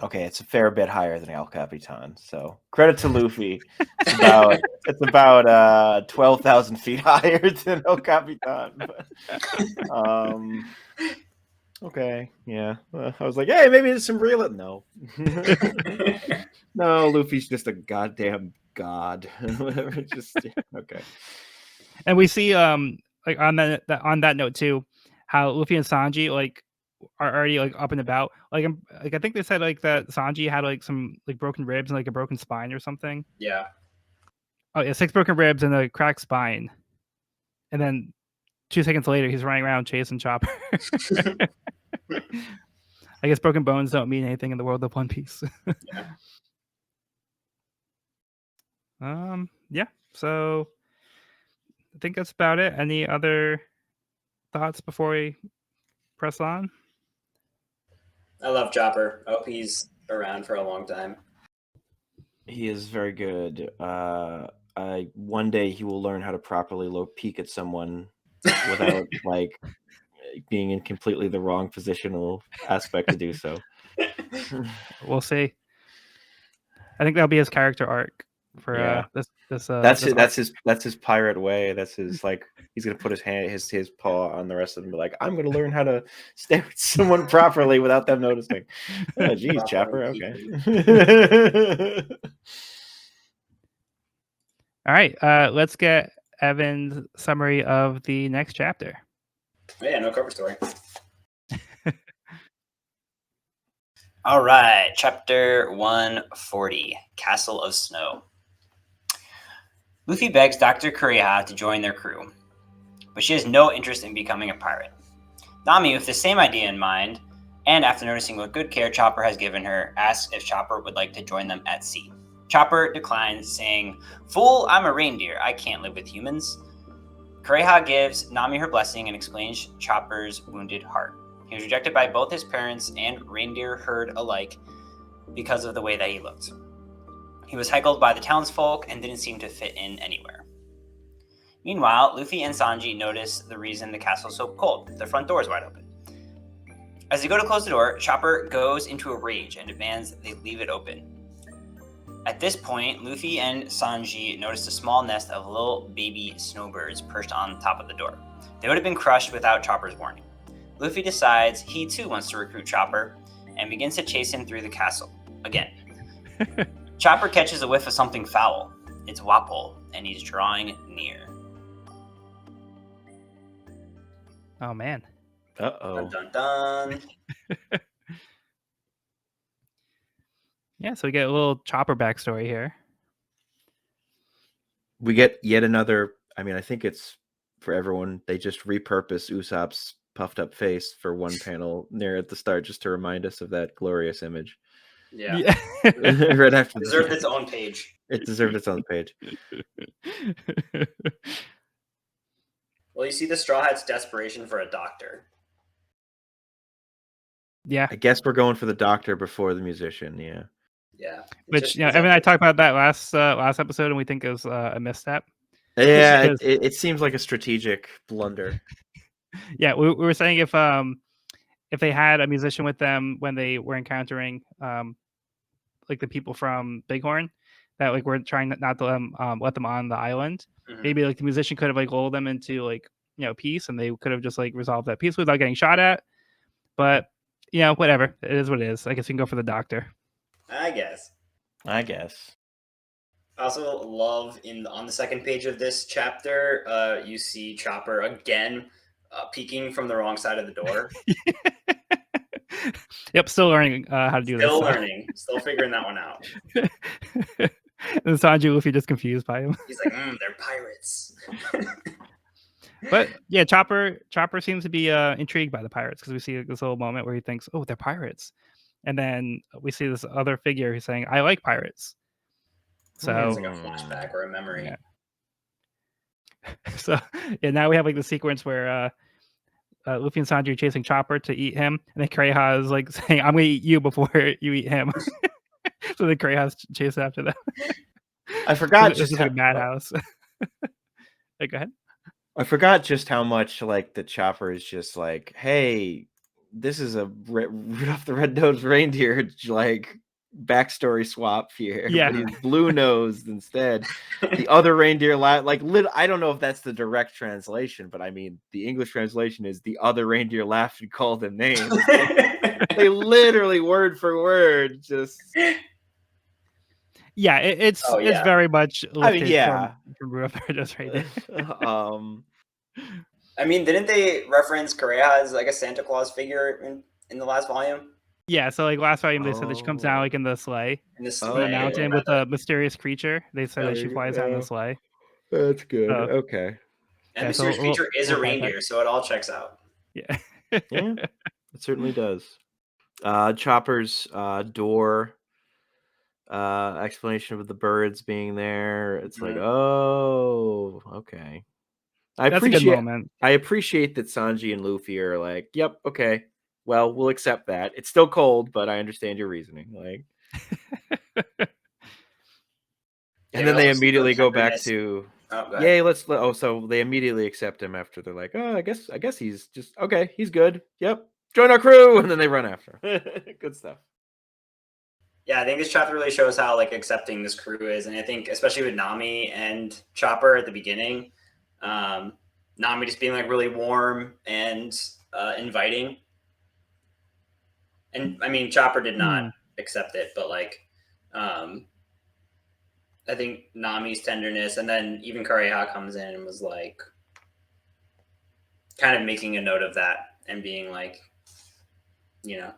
Okay, it's a fair bit higher than El Capitan. So credit to Luffy. It's about 12,000 feet higher than El Capitan. But, okay, yeah. I was like, hey, maybe it's some real. No, no. Luffy's just a goddamn god. Whatever. Just okay. And we see like on that note too, how Luffy and Sanji like are already like up and about. Like I think they said like that Sanji had like some like broken ribs and like a broken spine or something. Yeah. Oh yeah, 6 broken ribs and a cracked spine. And then 2 seconds later, he's running around chasing Chopper. I guess broken bones don't mean anything in the world of One Piece. Yeah. Yeah. So I think that's about it. Any other thoughts before we press on? I love Chopper. I hope he's around for a long time. He is very good. One day he will learn how to properly low peek at someone without like being in completely the wrong positional aspect to do so. We'll see. I think that'll be his character arc for Yeah. this. That's this it. That's his pirate way. That's his like he's gonna put his paw on the rest of them. And be like, I'm gonna learn how to stare at someone properly without them noticing. Oh, geez, Chopper. Okay. All right, let's get Evan's summary of the next chapter. Yeah, no cover story. All right, chapter 140, Castle of Snow. Luffy begs Dr. Kureha to join their crew, but she has no interest in becoming a pirate. Nami, with the same idea in mind, and after noticing what good care Chopper has given her, asks if Chopper would like to join them at sea. Chopper declines, saying, "Fool, I'm a reindeer. I can't live with humans." Kureha gives Nami her blessing and explains Chopper's wounded heart. He was rejected by both his parents and reindeer herd alike because of the way that he looked. He was heckled by the townsfolk and didn't seem to fit in anywhere. Meanwhile, Luffy and Sanji notice the reason the castle is so cold. The front door is wide open. As they go to close the door, Chopper goes into a rage and demands they leave it open. At this point, Luffy and Sanji notice a small nest of little baby snowbirds perched on top of the door. They would have been crushed without Chopper's warning. Luffy decides he too wants to recruit Chopper and begins to chase him through the castle again. Chopper catches a whiff of something foul. It's Wapol, and he's drawing near. Oh man. Uh-oh. Dun dun dun. Yeah, so we get a little Chopper backstory here. We get yet another. I mean, I think it's for everyone. They just repurpose Usopp's puffed up face for one panel near at the start, just to remind us of that glorious image. Yeah. Right after It deserved its own page. It deserved its own page. Well, you see the Straw Hat's desperation for a doctor. Yeah. I guess we're going for the doctor before the musician. Yeah. Yeah. Which, you know, Evan and I talked about that last episode, and we think it was a misstep. Yeah, Because- it seems like a strategic blunder. Yeah, we were saying if they had a musician with them when they were encountering like the people from Bighorn that like were trying not to let them on the island, maybe like the musician could have like lulled them into like, you know, peace, and they could have just like resolved that peace without getting shot at. But you know, whatever, it is what it is. I guess we can go for the doctor. I guess. I guess. I also love on the second page of this chapter, you see Chopper again peeking from the wrong side of the door. Yep, still learning how to do this. Still learning, still figuring that one out. And Sanji Luffy just confused by him. He's like, they're pirates. But yeah, Chopper seems to be intrigued by the pirates, because we see this little moment where he thinks, "Oh, they're pirates," and then we see this other figure who's saying, "I like pirates." So It's like a flashback or a memory. Yeah. So yeah, now we have like the sequence where Luffy and Sanji are chasing Chopper to eat him, and then Kureha is like saying, "I'm gonna eat you before you eat him." So then Kureha's chase after them. I forgot This just is how, like a madhouse. Hey, go ahead. I forgot just how much like the Chopper is just like, hey, this is a Rudolph the Red-Nosed Reindeer like backstory swap here. Yeah. But he's blue-nosed instead. The other reindeer I don't know if that's the direct translation, but I mean the English translation is the other reindeer laughed and called him names. They literally word for word just Yeah, it's very much. I mean, yeah. From Rudolph the Red-Nosed Reindeer. I mean, didn't they reference Kureha as like a Santa Claus figure in the last volume? Yeah, so like last volume they said that she comes down like in the sleigh, In the on the mountain with a mysterious creature. They said that she flies down the sleigh. That's good. So- Okay. And Yeah, mysterious so creature is a we'll find reindeer, so it all checks out. Yeah. Yeah, it certainly does. Chopper's door explanation of the birds being there. It's like, oh, okay. That's a good moment. I appreciate that Sanji and Luffy are like, yep, okay. Well, we'll accept that. It's still cold, but I understand your reasoning. Like, And Yeah, then we they also see immediately the go back tenderness. to, Oh, go ahead. yay, oh, so they immediately accept him after they're like, oh, I guess he's just, okay, he's good. Yep. Join our crew. And then they run after. Good stuff. Yeah, I think this chapter really shows how like accepting this crew is, and I think especially with Nami and Chopper at the beginning, Nami just being like really warm and inviting, and I mean Chopper did not accept it, but like I think Nami's tenderness, and then even Kureha comes in and was like kind of making a note of that and being like, you know,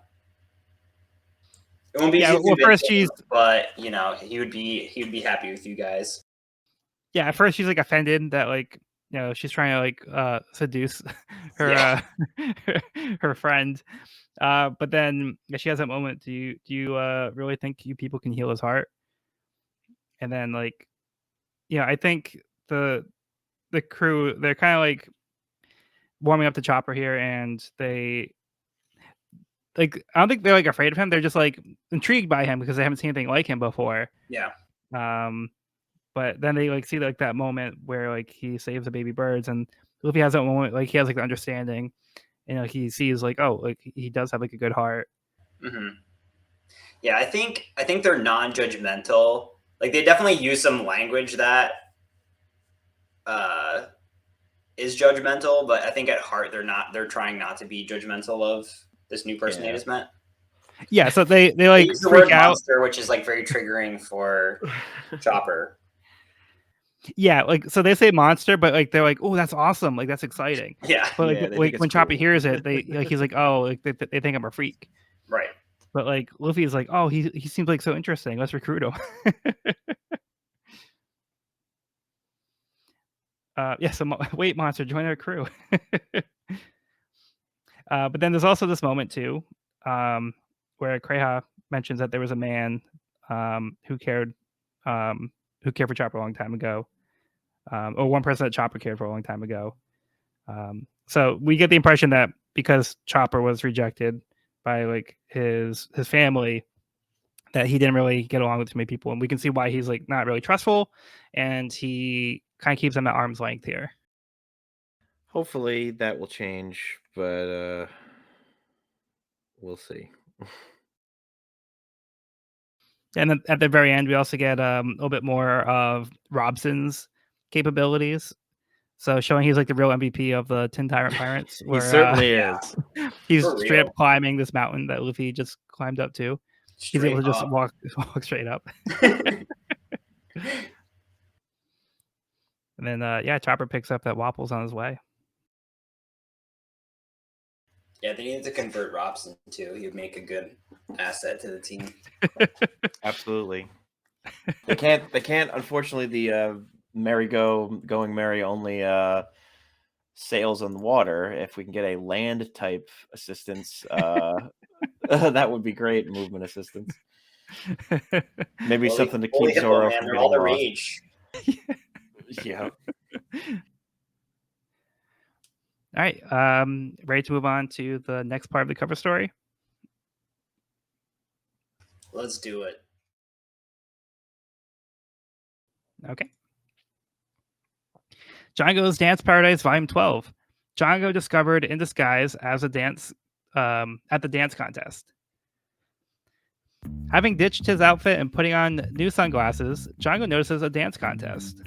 it won't be easy to well, convince first him, but you know, he would be happy with you guys. Yeah, at first she's like offended that like she's trying to like seduce her her friend, but then she has that moment. Do you really think you people can heal his heart? And then like I think the crew, they're kind of like warming up the Chopper here, and they like, I don't think they're like afraid of him. They're just like intrigued by him because they haven't seen anything like him before. Yeah. But then they like see like that moment where like he saves the baby birds, and Luffy has that moment like he has like the understanding, and like he sees like, oh, like he does have like a good heart. Mm-hmm. Yeah, I think they're non-judgmental. Like they definitely use some language that is judgmental, but I think at heart they're not. They're trying not to be judgmental of this new person they just met. Yeah, so they They like use the freak word out. monster, which is like very triggering for Chopper. Yeah, like so they say monster, but like they're like, oh, that's awesome, like that's exciting. Yeah, But like, Yeah, they like think it's when Chopper cool. hears it, they like he's like, oh, like they think I'm a freak. right. But like Luffy's like, oh, he seems like so interesting. Let's recruit him. Yeah, so wait, monster, join our crew. But then there's also this moment too, where Kreha mentions that there was a man who cared for Chopper a long time ago, or one person that Chopper cared for a long time ago. So we get the impression that because Chopper was rejected by like his family, that he didn't really get along with too many people, and we can see why he's like not really trustful, and he kind of keeps them at arm's length here. Hopefully that will change, but we'll see. And then at the very end, we also get a little bit more of Robson's capabilities. So showing he's like the real MVP of the Tin Tyrant Pirates. He Where, certainly Yeah. is. he's For straight real. up climbing this mountain that Luffy just climbed up to. He's able to just walk straight up. And then Chopper picks up that Wapple's on his way. Yeah, they needed to convert Robson too. He would make a good asset to the team. Absolutely. They can't. Unfortunately, the going merry only sails on the water. If we can get a land type assistance, that would be great. Movement assistance. Maybe something to keep Zoro from They're getting all the lost. rage. Yeah. All right. Ready to move on to the next part of the cover story? Let's do it. Okay. Django's Dance Paradise Volume 12. Django discovered in disguise as a dance at the dance contest. Having ditched his outfit and putting on new sunglasses, Django notices a dance contest.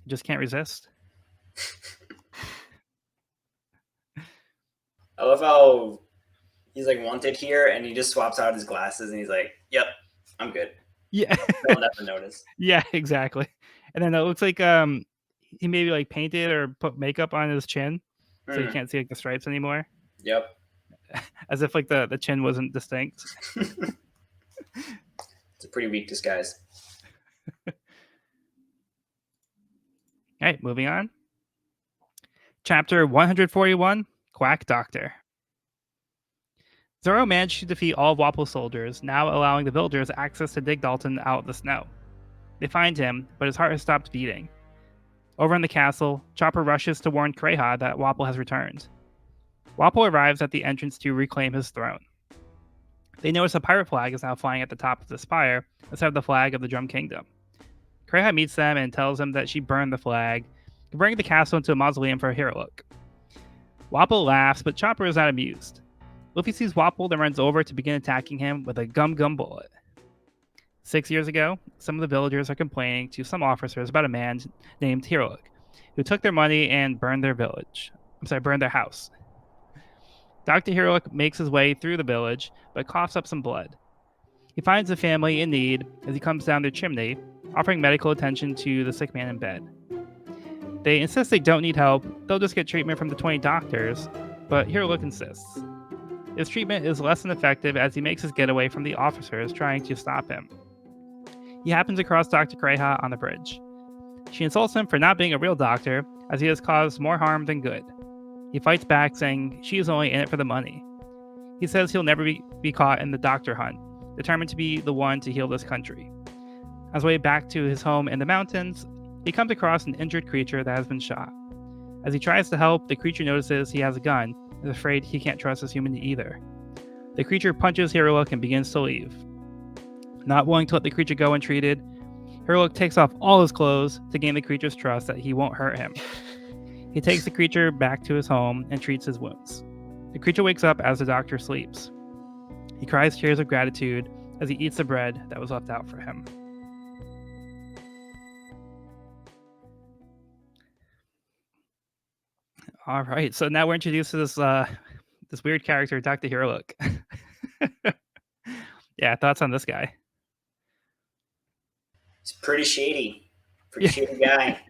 He just can't resist. I love how he's like wanted here, and he just swaps out his glasses, and he's like, "Yep, I'm good. Yeah. They'll never notice." Yeah, exactly. And then it looks like he maybe like painted or put makeup on his chin, so you can't see like the stripes anymore. Yep. As if like the chin wasn't distinct. It's a pretty weak disguise. All right, moving on. Chapter 141, Quack Doctor. Zoro managed to defeat all of Wapple's soldiers, now allowing the villagers access to dig Dalton out of the snow. They find him, but his heart has stopped beating. Over in the castle, Chopper rushes to warn Kreha that Wapple has returned. Wapple arrives at the entrance to reclaim his throne. They notice a pirate flag is now flying at the top of the spire instead of the flag of the Drum Kingdom. Kreha meets them and tells them that she burned the flag, converting the castle into a mausoleum for a hero look. Wapol laughs, but Chopper is not amused. Luffy sees Wapol and runs over to begin attacking him with a gum gum bullet. 6 years ago, some of the villagers are complaining to some officers about a man named Heroic, who took their money and burned their burned their house. Dr. Heroic makes his way through the village, but coughs up some blood. He finds a family in need as he comes down their chimney, offering medical attention to the sick man in bed. They insist they don't need help, they'll just get treatment from the 20 doctors, but Heroic insists. His treatment is less than effective as he makes his getaway from the officers trying to stop him. He happens across Dr. Kreha on the bridge. She insults him for not being a real doctor, as he has caused more harm than good. He fights back, saying she is only in it for the money. He says he'll never be caught in the doctor hunt, determined to be the one to heal this country. On his way back to his home in the mountains, he comes across an injured creature that has been shot. As he tries to help, the creature notices he has a gun and is afraid he can't trust his human either. The creature punches Heroic and begins to leave. Not willing to let the creature go untreated, Heroic takes off all his clothes to gain the creature's trust that he won't hurt him. He takes the creature back to his home and treats his wounds. The creature wakes up as the doctor sleeps. He cries tears of gratitude as he eats the bread that was left out for him. All right, so now we're introduced to this weird character, Dr. Heroic. Yeah, thoughts on this guy? He's pretty shady guy.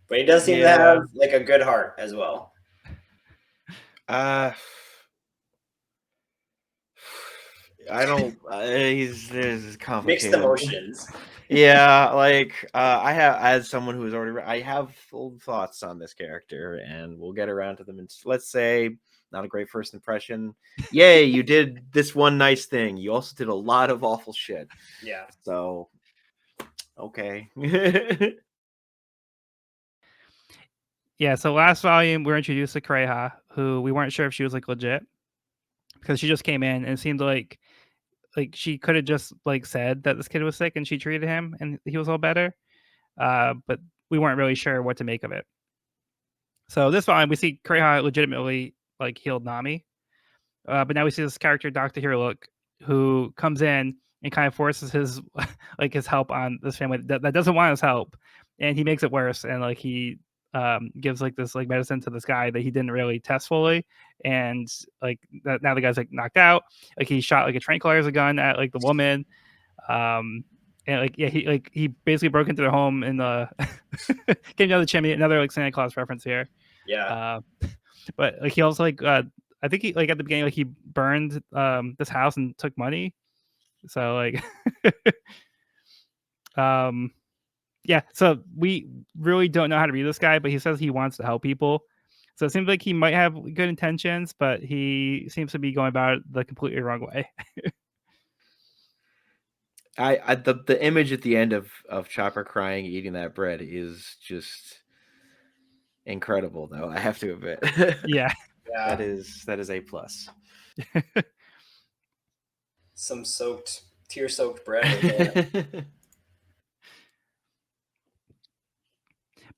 But he does seem to have like a good heart as well. I don't. There's complicated. Mixed emotions. Yeah, like I have, as someone who has already, I have full thoughts on this character, and we'll get around to them. And let's say, not a great first impression. Yay, you did this one nice thing. You also did a lot of awful shit. Yeah. So, okay. Yeah, so last volume we're introduced to Kreha, who we weren't sure if she was like legit because she just came in and it seemed like she could have just like said that this kid was sick and she treated him and he was all better, but we weren't really sure what to make of it. So this volume we see Kreha legitimately like healed Nami, but now we see this character Dr. Heroic who comes in and kind of forces his like his help on this family that doesn't want his help, and he makes it worse, and like he gives like this like medicine to this guy that he didn't really test fully, and like now the guy's like knocked out. Like he shot like a tranquilizer gun at like the woman, and like yeah he basically broke into their home and came down the chimney. Another like Santa Claus reference here. Yeah. But like he also like I think he like at the beginning like he burned this house and took money. So like yeah, so we really don't know how to read this guy, but he says he wants to help people. So it seems like he might have good intentions, but he seems to be going about it the completely wrong way. The image at the end of Chopper crying, eating that bread is just incredible, though. I have to admit. Yeah. That is A+. Some tear-soaked bread.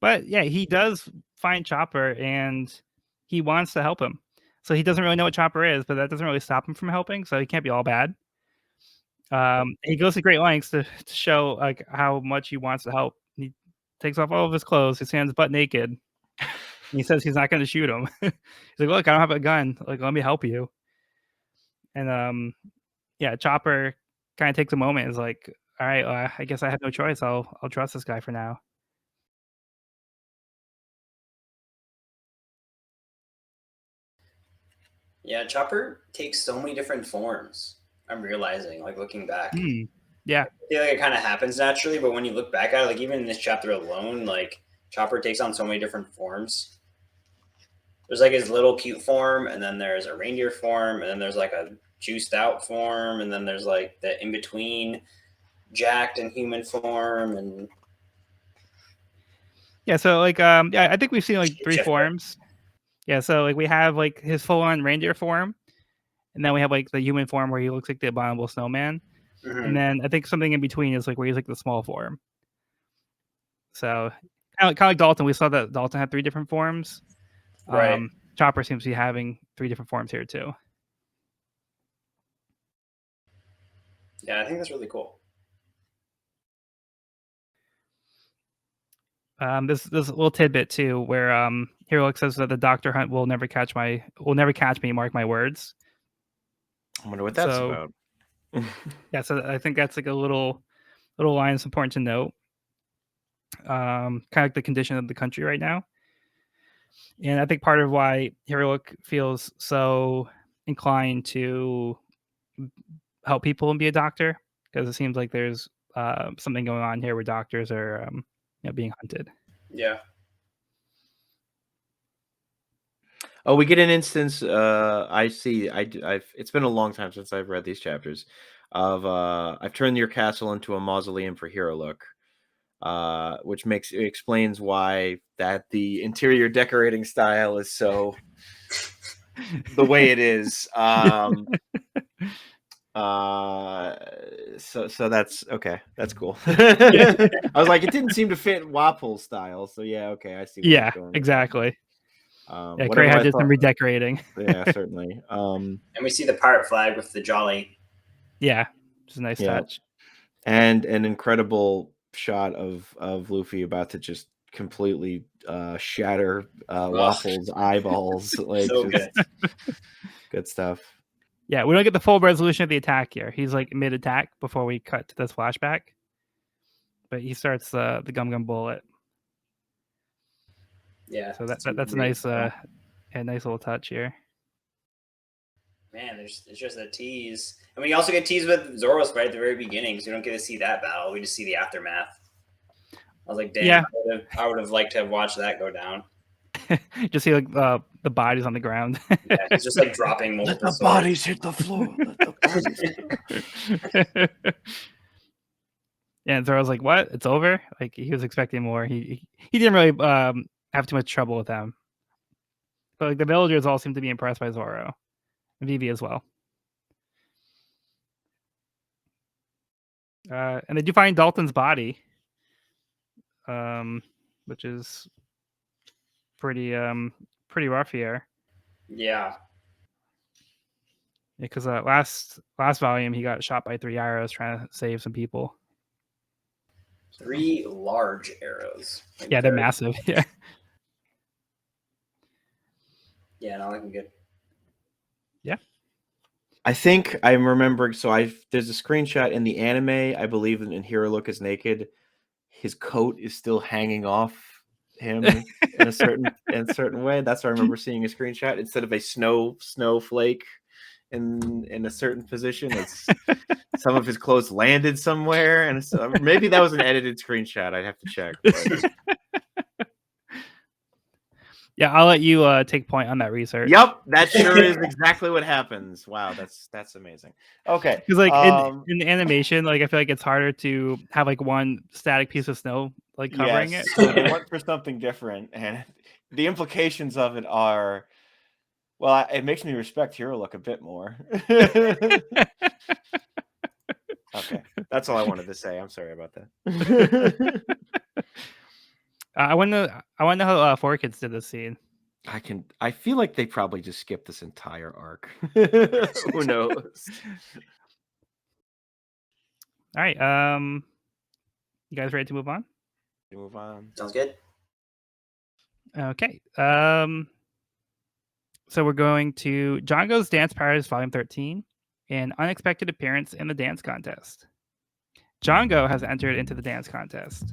But yeah, he does find Chopper and he wants to help him. So he doesn't really know what Chopper is, but that doesn't really stop him from helping. So he can't be all bad. He goes to great lengths to show like how much he wants to help. He takes off all of his clothes. He stands butt naked. And he says he's not going to shoot him. He's like, "Look, I don't have a gun. Like, let me help you." And yeah, Chopper kind of takes a moment. Is like, "All right, I guess I have no choice. I'll trust this guy for now." Yeah, Chopper takes so many different forms. I'm realizing, like looking back. Yeah. I feel like it kind of happens naturally, but when you look back at it, like even in this chapter alone, like Chopper takes on so many different forms. There's like his little cute form, and then there's a reindeer form, and then there's like a juiced out form, and then there's like the in between jacked and human form, and yeah. So like yeah, I think we've seen like 3 forms. Yeah, so like we have like his full on reindeer form, and then we have like the human form where he looks like the abominable snowman, and then I think something in between is like where he's like the small form. So kind of like Dalton, we saw that Dalton had 3 different forms. Right. Chopper seems to be having 3 different forms here too. Yeah, I think that's really cool. This little tidbit too, where Hero says that the Doctor Hunt will never catch me. Mark my words. I wonder what that's So, about. Yeah, so I think that's like a little line that's important to note. Kind of like the condition of the country right now, and I think part of why Hero feels so inclined to help people and be a doctor, because it seems like there's something going on here where doctors are being hunted. Yeah. Oh, we get an instance. I see. It's been a long time since I've read these chapters. Of I've turned your castle into a mausoleum for Hero Look, which explains why that the interior decorating style is so the way it is. So that's okay. That's cool. I was like, it didn't seem to fit Wapple's style. So yeah, okay, I see. Where Yeah, he's going with that. exactly. Yeah, Whatever Cray I did some thought- redecorating. Yeah, certainly. And we see the pirate flag with the jolly. Yeah, it's a nice Yeah. touch. And an incredible shot of Luffy about to just completely shatter Waffle's eyeballs. Like, So just good. good stuff. Yeah, we don't get the full resolution of the attack here. He's like mid-attack before we cut to this flashback. But he starts the Gum Gum Bullet. Yeah. So that's it's a nice nice little touch here. Man, it's just a tease. And we also get teased with Zoros right at the very beginning, so we don't get to see that battle. We just see the aftermath. I was like, damn, Yeah. I would have liked to have watched that go down. Just see like the bodies on the ground. Yeah, it's just like dropping multiple Let the bodies hit the floor. Let the bodies hit the floor. Yeah, and Zoro's like, "What? It's over?" Like he was expecting more. He didn't really have too much trouble with them. But like the villagers all seem to be impressed by Zoro, and Vivi as well. And they do find Dalton's body, which is pretty rough here. Yeah. Because last volume he got shot by 3 arrows trying to save some people. 3 large arrows. Like Yeah, they're massive. Yeah. Yeah, not looking good. Yeah. I think I'm remembering. So there's a screenshot in the anime. I believe in Hero Look is naked. His coat is still hanging off him in a certain way. That's what I remember seeing a screenshot instead of a snowflake in a certain position. It's some of his clothes landed somewhere, and maybe that was an edited screenshot. I'd have to check. But... Yeah, I'll let you take point on that research. Yep, that sure is exactly what happens. Wow, that's amazing. Okay, because like in the animation, like I feel like it's harder to have like one static piece of snow like covering it. So they went for something different, and the implications of it are, well, it makes me respect Hero Look a bit more. Okay, that's all I wanted to say. I'm sorry about that. I want to know how 4Kids did this scene. I feel like they probably just skipped this entire arc. Who knows? All right. You guys ready to move on? Move on. Sounds good. Okay. So we're going to Django's Dance Paradise Volume 13, an unexpected appearance in the dance contest. Django has entered into the dance contest.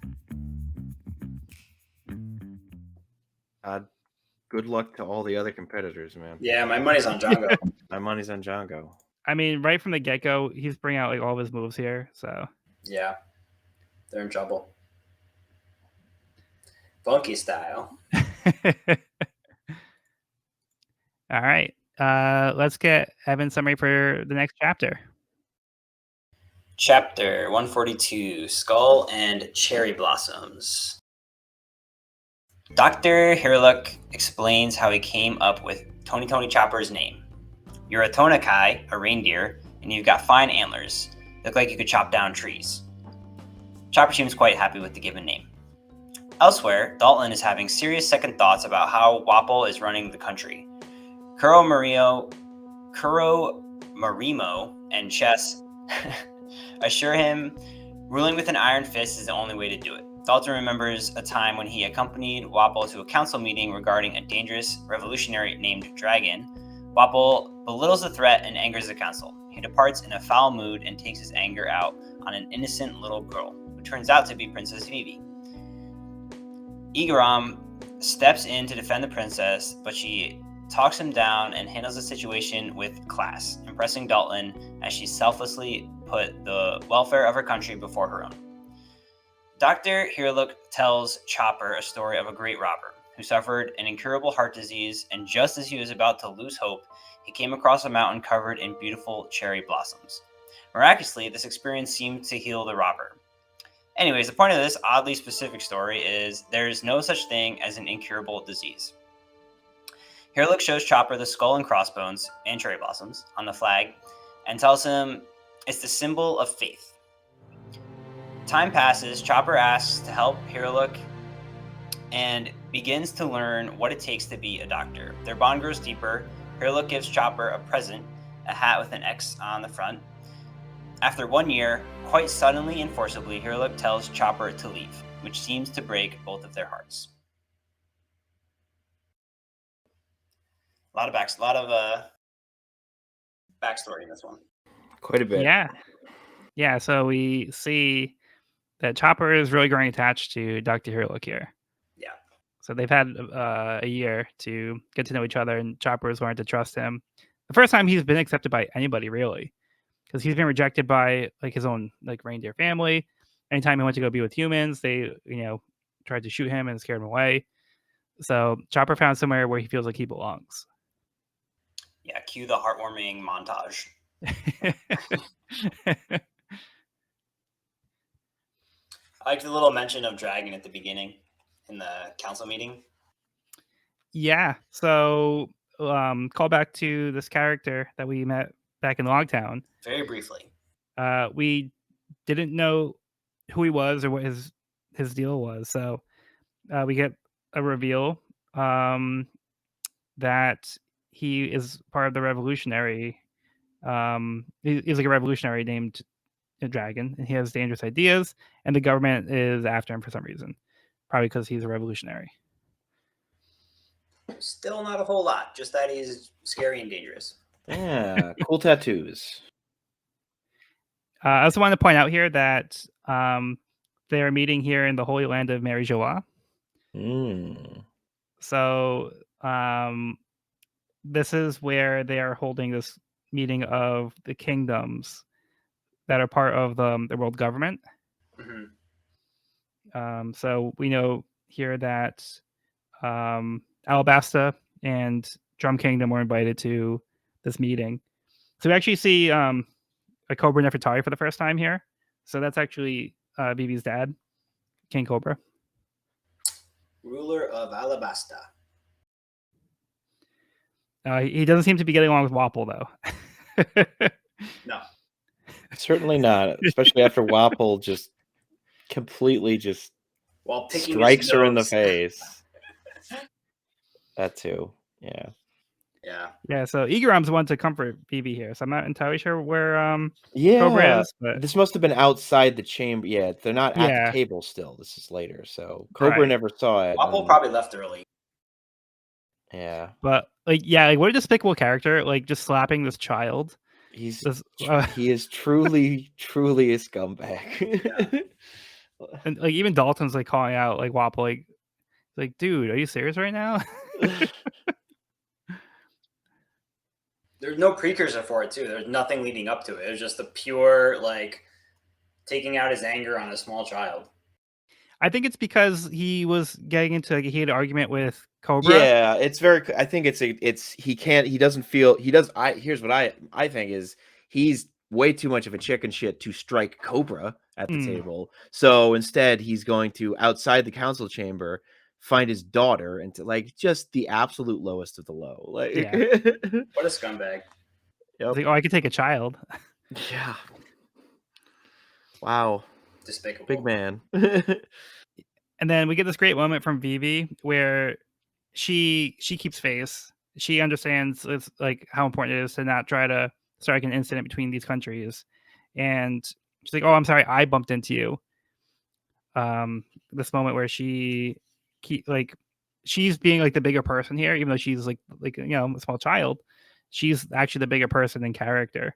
Good luck to all the other competitors, man. Yeah, my money's on Django. My money's on Django. I mean, right from the get-go, he's bringing out like all of his moves here. So Yeah, they're in trouble. Funky style. All right. Let's get Evan's summary for the next chapter. Chapter 142, Skull and Cherry Blossoms. Dr. Hirlook explains how he came up with Tony Chopper's name. You're a Tonakai, a reindeer, and you've got fine antlers. Look like you could chop down trees. Chopper seems quite happy with the given name. Elsewhere, Dalton is having serious second thoughts about how Wapol is running the country. Kuro Marimo and Chess assure him ruling with an iron fist is the only way to do it. Dalton remembers a time when he accompanied Wapol to a council meeting regarding a dangerous revolutionary named Dragon. Wapol belittles the threat and angers the council. He departs in a foul mood and takes his anger out on an innocent little girl, who turns out to be Princess Vivi. Igaram steps in to defend the princess, but she talks him down and handles the situation with class, impressing Dalton as she selflessly put the welfare of her country before her own. Dr. Hirlook tells Chopper a story of a great robber who suffered an incurable heart disease, and just as he was about to lose hope, he came across a mountain covered in beautiful cherry blossoms. Miraculously, this experience seemed to heal the robber. Anyways, the point of this oddly specific story is there's no such thing as an incurable disease. Hirlook shows Chopper the skull and crossbones and cherry blossoms on the flag and tells him it's the symbol of faith. Time passes, Chopper asks to help Hirlook and begins to learn what it takes to be a doctor. Their bond grows deeper. Hirlook gives Chopper a present, a hat with an X on the front. After 1 year, quite suddenly and forcibly, Hirlook tells Chopper to leave, which seems to break both of their hearts. A lot of backstory in this one. Quite a bit. Yeah. So we see that Chopper is really growing attached to Dr. Hirlook here. Yeah. So they've had a year to get to know each other, and Chopper is learning to trust him. The first time he's been accepted by anybody, really, because he's been rejected by like his own like reindeer family. Anytime he went to go be with humans, they tried to shoot him and scared him away. So Chopper found somewhere where he feels like he belongs. Yeah, cue the heartwarming montage. I liked the little mention of Dragon at the beginning in the council meeting. Yeah. So call back to this character that we met back in Logtown. Very briefly. We didn't know who he was or what his deal was. So we get a reveal that he is part of the revolutionary. He's like a revolutionary named Dragon, and he has dangerous ideas, and the government is after him for some reason, probably because he's a revolutionary. Still not a whole lot, just that he's scary and dangerous. Yeah, cool tattoos. I also want to point out here that they are meeting here in the Holy Land of Mary Joie. So this is where they are holding this meeting of the kingdoms that are part of the world government. Mm-hmm. So we know here that Alabasta and Drum Kingdom were invited to this meeting. So we actually see a Cobra Nefertari for the first time here. So that's actually Vivi's dad, King Cobra. Ruler of Alabasta. He doesn't seem to be getting along with Wapol, though. No. Certainly not, especially after Wapol just completely While picking strikes his her in the nose. face. That too. Yeah. Yeah, so Igaram's the one to comfort Vivi here, so I'm not entirely sure where Yeah. Cobra is. But This must have been outside the chamber. Yeah, they're not at Yeah. the table still. This is later. So Cobra Right. never saw it. Wapol and- probably left early. Yeah. But like what a despicable character! Like just slapping this child. He's This, he is truly a scumbag. and like even Dalton's like calling out like Wapol, like dude, are you serious right now? There's no precursor for it too. There's nothing leading up to it. It was just the pure like taking out his anger on a small child. I think it's because he was getting into like a heated argument with Cobra. Yeah, it's very. I think he can't. He doesn't feel. He does. Here's what I think is he's way too much of a chicken shit to strike Cobra at the table. So instead, he's going to outside the council chamber find his daughter and to like just the absolute lowest of the low. Like, Yeah. What a scumbag. He's like, oh, I could take a child. Yeah. Wow. Despicable. Big man. And then we get this great moment from Vivi where she keeps face. She understands it's like how important it is to not try to start an incident between these countries. And she's like, "Oh, I'm sorry, I bumped into you." This moment where she's being like the bigger person here, even though she's like a small child. She's actually the bigger person in character.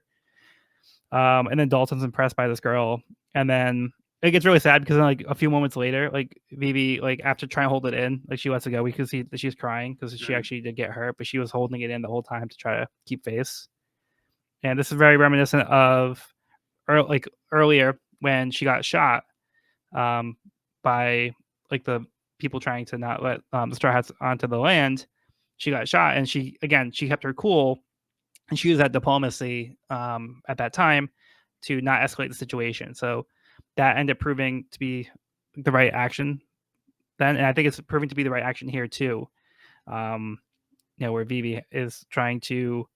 And then Dalton's impressed by this girl, and then it gets really sad because then, like a few moments later, like Vivi, like after trying to hold it in, like she lets it go. We could see that she's crying because she actually did get hurt, but she was holding it in the whole time to try to keep face. And this is very reminiscent of earlier when she got shot by like the people trying to not let the Straw Hats onto the land. She got shot, and she kept her cool, and she used that diplomacy at that time to not escalate the situation. So that ended up proving to be the right action then, and I think it's proving to be the right action here too. Where Vivi is trying to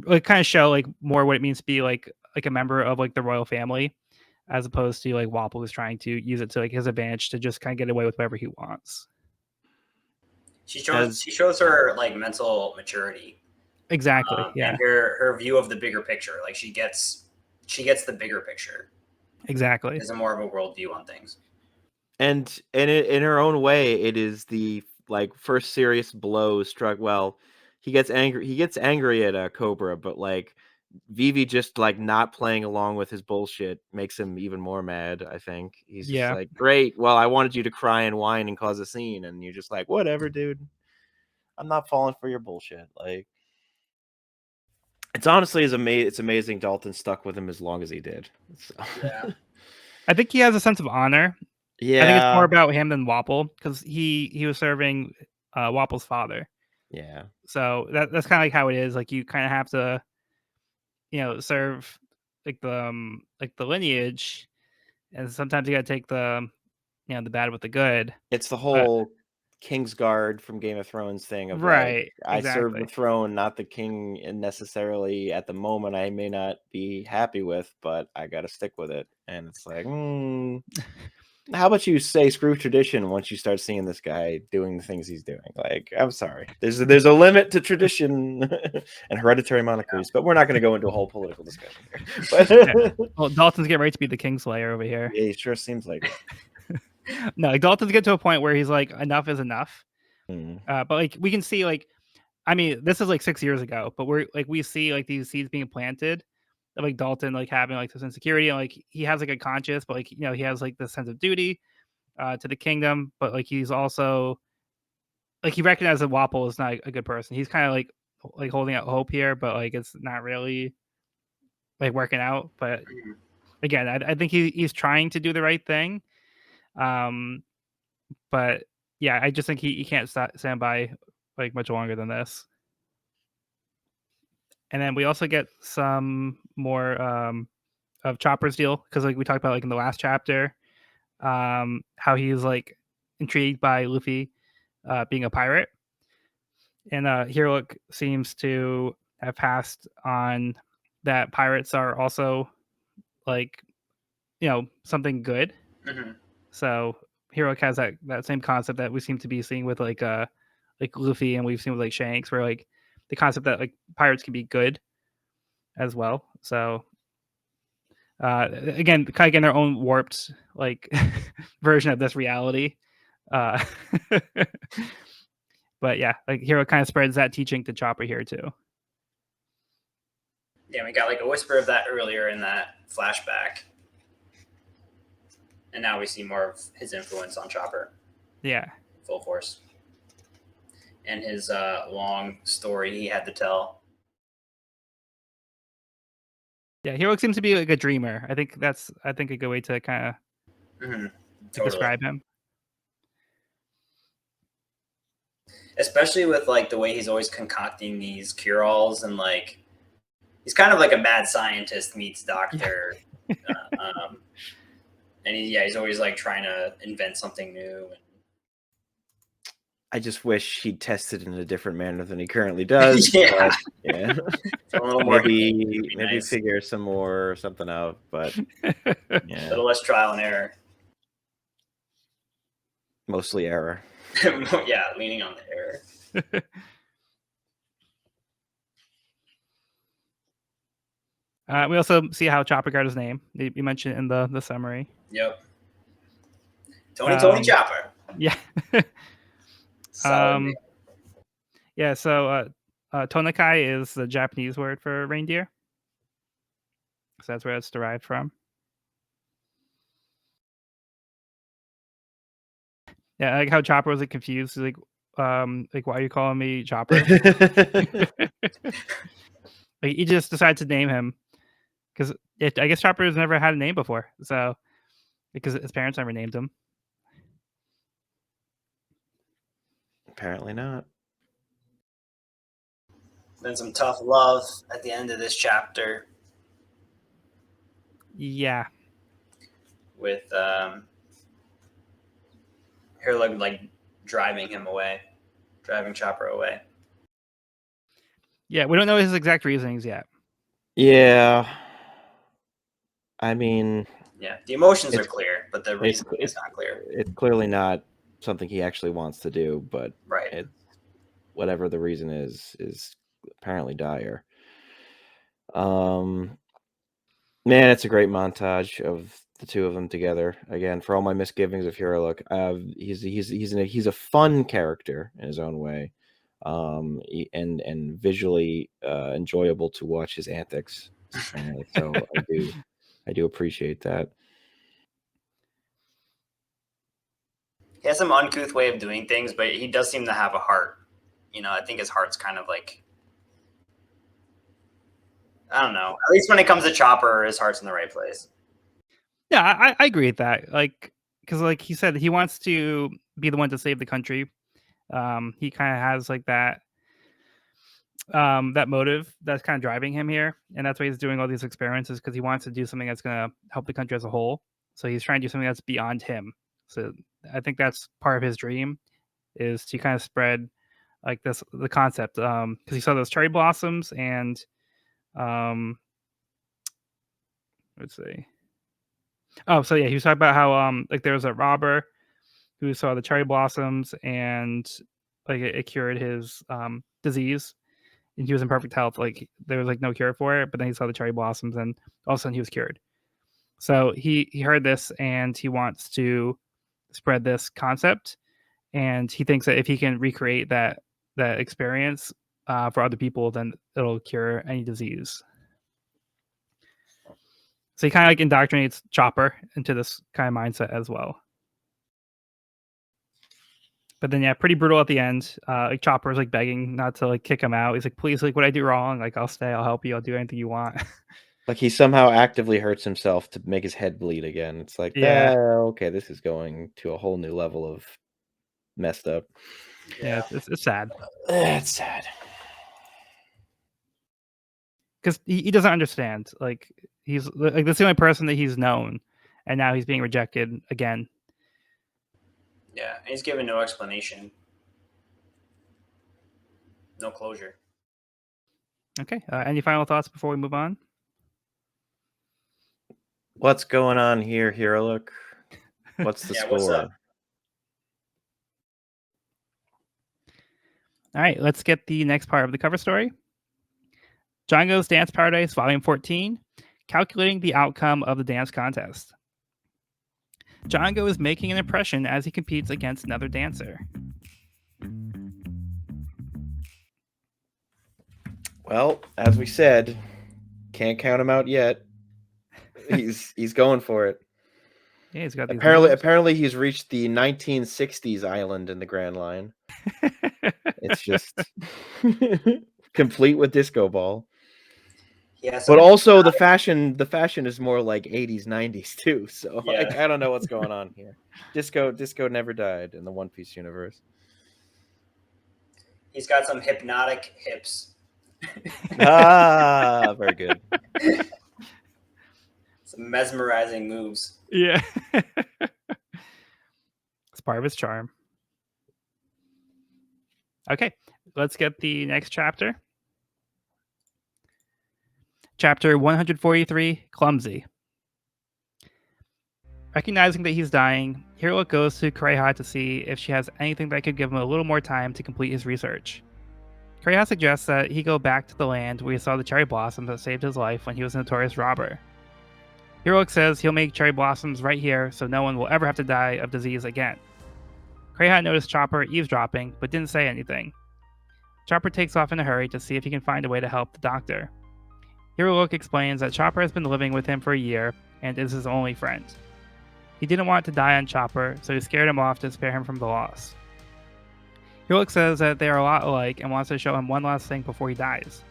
like kind of show like more what it means to be like a member of like the royal family, as opposed to like Wapple who's trying to use it to like his advantage to just kind of get away with whatever he wants. She shows her like mental maturity. Exactly. Yeah. And her view of the bigger picture. Like she gets the bigger picture. Exactly. There's a more of a worldview on things. And in her own way, it is the like first serious blow struck. Well, he gets angry at Cobra, but like Vivi just like not playing along with his bullshit makes him even more mad. I think he's just like, great. Well, I wanted you to cry and whine and cause a scene, and you're just like, whatever, dude. I'm not falling for your bullshit. Like, it's honestly it's amazing Dalton stuck with him as long as he did. So. Yeah. I think he has a sense of honor. Yeah, I think it's more about him than Wapple because he was serving Wapple's father. Yeah, so that's kind of like how it is. Like you kind of have to, serve like the lineage, and sometimes you got to take the the bad with the good. it's the whole Kingsguard from Game of Thrones thing of like, Right, I serve the exactly. throne, not the king, and necessarily at the moment I may not be happy with, but I got to stick with it. And it's like, how about you say screw tradition once you start seeing this guy doing the things he's doing? Like, I'm sorry, there's a limit to tradition and hereditary monarchies, but we're not going to go into a whole political discussion here. But Well, Dalton's getting ready to be the Kingslayer over here. Yeah, it sure seems like it. No, like Dalton's get to a point where he's like, enough is enough. But like we can see, like, I mean, this is like 6 years ago, but we see like these seeds being planted of like Dalton like having like this insecurity, and like he has like a conscience, but like he has like this sense of duty to the kingdom, but like he's also like he recognizes that Wapple is not a good person. He's kind of like holding out hope here, but like it's not really like working out. But again, I think he's trying to do the right thing. But yeah, I just think he can't stand by like much longer than this. And then we also get some more of Chopper's deal because like we talked about like in the last chapter, how he's like intrigued by Luffy being a pirate, and Heroic seems to have passed on that pirates are also like something good. So Heroic has that same concept that we seem to be seeing with like Luffy, and we've seen with like Shanks, where like the concept that like pirates can be good as well. So again, kind of getting their own warped like version of this reality. But yeah, like Hero kind of spreads that teaching to Chopper here too. Yeah, we got like a whisper of that earlier in that flashback. And now we see more of his influence on Chopper. Yeah. Full force. And his long story he had to tell. Yeah, Hero seems to be like a dreamer. I think that's a good way to kind of describe him. Especially with like the way he's always concocting these cure-alls, and like he's kind of like a mad scientist meets doctor. And he's always like trying to invent something new. I just wish he'd tested in a different manner than he currently does. Yeah. But, yeah. A little more maybe nice. figure some more or something out. But A yeah, little less trial and error. mostly error. Yeah, leaning on the error. We also see how Chopper got his name. You mentioned it in the summary. Yep. Tony Chopper. Yeah. Solid name. Yeah. So Tonakai is the Japanese word for reindeer. So that's where it's derived from. Yeah, I like how Chopper was like confused. He's like, why are you calling me Chopper? Like, he just decided to name him because I guess Chopper has never had a name before. So because his parents never named him. Apparently not. Then some tough love at the end of this chapter Yeah. with Herlug like driving Chopper away. Yeah, we don't know his exact reasonings yet. Yeah. I mean, Yeah, the emotions are It's- clear, but the reasoning is not clear. it's clearly not something he actually wants to do, but Right. whatever the reason is apparently dire. Man, it's a great montage of the two of them together. Again, for all my misgivings of Hero, he's a fun character in his own way, and visually enjoyable to watch his antics. So I do appreciate that. He has some uncouth way of doing things, but he does seem to have a heart. You know, I think his heart's kind of like, I don't know. At least when it comes to Chopper, his heart's in the right place. Yeah, I agree with that. Like, because like he said, he wants to be the one to save the country. He kind of has like that motive that's kind of driving him here, and that's why he's doing all these experiments, is because he wants to do something that's going to help the country as a whole. So he's trying to do something that's beyond him. So I think that's part of his dream, is to kind of spread like the concept. Because he saw those cherry blossoms, and let's see. Oh, so yeah, he was talking about how like there was a robber who saw the cherry blossoms, and like it cured his disease, and he was in perfect health. Like there was like no cure for it, but then he saw the cherry blossoms, and all of a sudden he was cured. So he heard this, and he wants to spread this concept, and he thinks that if he can recreate that experience for other people, then it'll cure any disease. So he kind of like indoctrinates Chopper into this kind of mindset as well. But then, yeah, pretty brutal at the end. Like Chopper's like begging not to like kick him out. He's like, "Please, like, what I do wrong? Like, I'll stay. I'll help you. I'll do anything you want." Like he somehow actively hurts himself to make his head bleed again. It's like, Yeah. okay, this is going to a whole new level of messed up. Yeah, it's sad It's sad. because he doesn't understand. Like he's like that's the only person that he's known, and now he's being rejected again. Yeah, and he's given no explanation, no closure. Okay. Any final thoughts before we move on? What's going on here, Hero? Look, what's the score? What's up? All right, let's get the next part of the cover story. Django's Dance Paradise, Volume 14, calculating the outcome of the dance contest. Django is making an impression as he competes against another dancer. Well, as we said, can't count him out yet. He's going for it. Yeah, he's got these apparently he's reached the 1960s island in the Grand Line. It's just complete with disco ball. But also the fashion is more like 80s, 90s too. So like, I don't know what's going on here. Disco never died in the One Piece universe. He's got some hypnotic hips. Very good. Some mesmerizing moves. Yeah. It's part of his charm. Okay, let's get the next chapter. Chapter 143, Clumsy. Recognizing that he's dying, Hero goes to Kureha to see if she has anything that could give him a little more time to complete his research. Kureha suggests that he go back to the land where he saw the cherry blossoms that saved his life when he was a notorious robber. Hero says he'll make cherry blossoms right here so no one will ever have to die of disease again. Kureha noticed Chopper eavesdropping but didn't say anything. Chopper takes off in a hurry to see if he can find a way to help the doctor. Hero explains that Chopper has been living with him for a year and is his only friend. He didn't want to die on Chopper, so he scared him off to spare him from the loss. Hero says that they are a lot alike and wants to show him one last thing before he dies.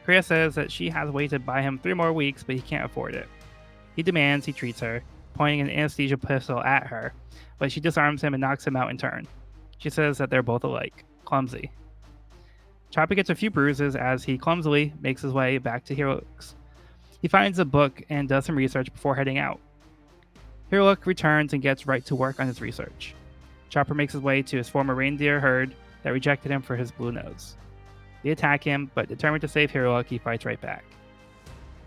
Kureha says that she has waited to buy him 3 more weeks, but he can't afford it. He demands he treats her, pointing an anesthesia pistol at her, but she disarms him and knocks him out in turn. She says that they're both alike, clumsy. Chopper gets a few bruises as he clumsily makes his way back to Heroic. He finds a book and does some research before heading out. Heroic returns and gets right to work on his research. Chopper makes his way to his former reindeer herd that rejected him for his blue nose. They attack him, but determined to save Heroic, he fights right back.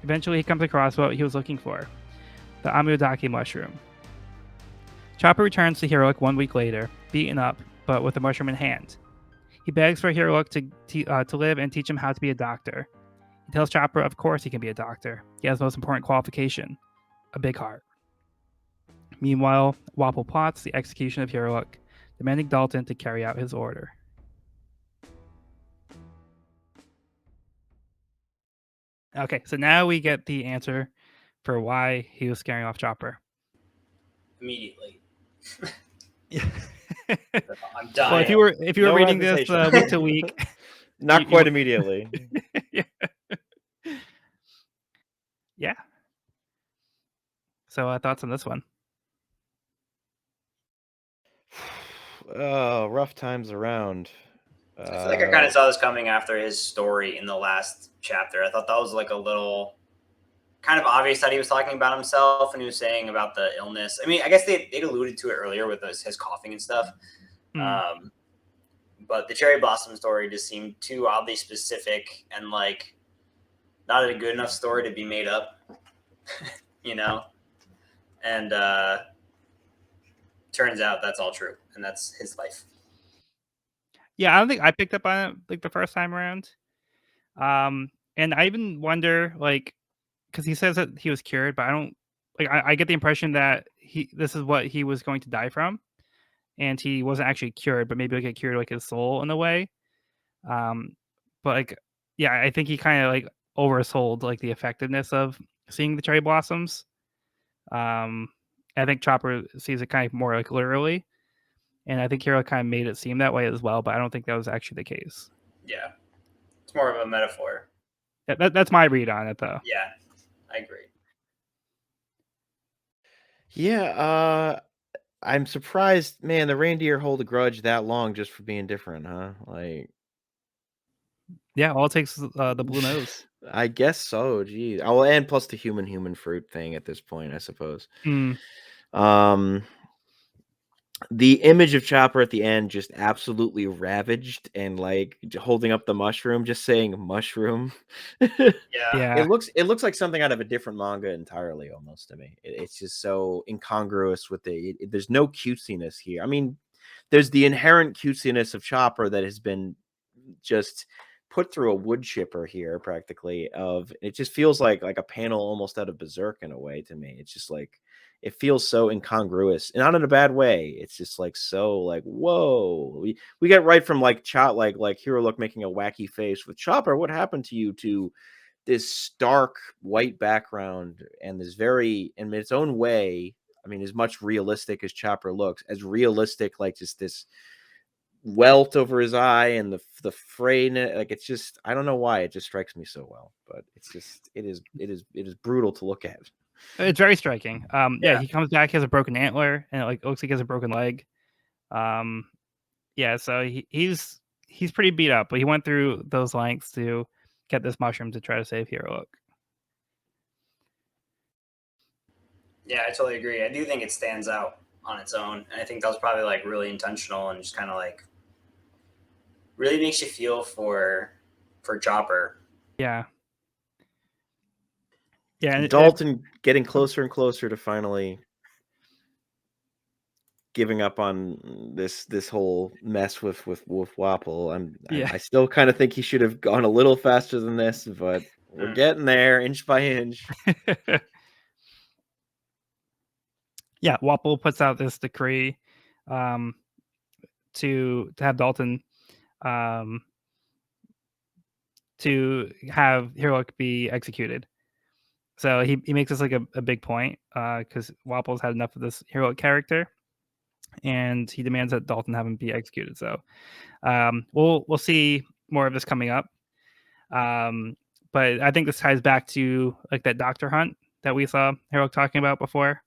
Eventually, he comes across what he was looking for, the Amudaki mushroom. Chopper returns to Heroic 1 week later, beaten up, but with the mushroom in hand. He begs for Heroic to live and teach him how to be a doctor. He tells Chopper of course he can be a doctor. He has the most important qualification, a big heart. Meanwhile, Wapple plots the execution of Heroic, demanding Dalton to carry out his order. Okay, so now we get the answer for why he was scaring off Chopper. Immediately. Yeah. I'm dying. Well, if you were No reading this hesitation. week to week, Not You- quite you- immediately. yeah. So thoughts on this one? Oh, rough times around. I feel like I kind of saw this coming after his story in the last chapter. I thought that was like a little kind of obvious that he was talking about himself and he was saying about the illness. I mean, I guess they'd alluded to it earlier with his coughing and stuff. But the cherry blossom story just seemed too oddly specific and like not a good enough story to be made up, you know? And turns out that's all true. And that's his life. Yeah, I don't think I picked up on it like the first time around. And I even wonder, like, because he says that he was cured, but I don't like. I get the impression that this is what he was going to die from, and he wasn't actually cured, but maybe like it cured like his soul in a way. But like, yeah, I think he kind of like oversold like the effectiveness of seeing the cherry blossoms. I think Chopper sees it kind of more like literally, and I think Hero kind of made it seem that way as well, but I don't think that was actually the case. Yeah. It's more of a metaphor. That's my read on it, though. Yeah, I agree. Yeah, I'm surprised, man, the reindeer hold a grudge that long just for being different, huh? Like, Yeah, all it takes is the blue nose. I guess so, geez. Oh, and plus the human fruit thing at this point, I suppose. Mm. The image of Chopper at the end just absolutely ravaged and like holding up the mushroom, just saying mushroom. Yeah. It looks like something out of a different manga entirely, almost to me. It's just so incongruous with there's no cutesiness here. I mean, there's the inherent cutesiness of Chopper that has been just put through a wood chipper here, practically. It just feels like a panel almost out of Berserk in a way to me. It's just like it feels so incongruous, and not in a bad way. It's just like so like whoa. We get right from like Hero Look making a wacky face with Chopper. What happened to you? To this stark white background and this very, in its own way, I mean, as much realistic as Chopper looks, as realistic, like just this welt over his eye and the fraying, like it's just, I don't know why it just strikes me so well, but it's just it is brutal to look at. It's very striking. Yeah. He comes back, he has a broken antler, and it looks like he has a broken leg. Yeah, so he's pretty beat up, but he went through those lengths to get this mushroom to try to save Hero Look. Yeah, I totally agree. I do think it stands out on its own. And I think that was probably like really intentional and just kind of like Really makes you feel for Chopper. Yeah. Yeah, and Dalton getting closer and closer to finally giving up on this whole mess with Wapple. Yeah. I still kind of think he should have gone a little faster than this, but we're getting there inch by inch. Yeah, Wapple puts out this decree to have Dalton to have Heroic be executed. So he makes this like a big point because Wapple's had enough of this Heroic character, and he demands that Dalton have him be executed. So we'll see more of this coming up. But I think this ties back to like that Doctor Hunt that we saw Heroic talking about before.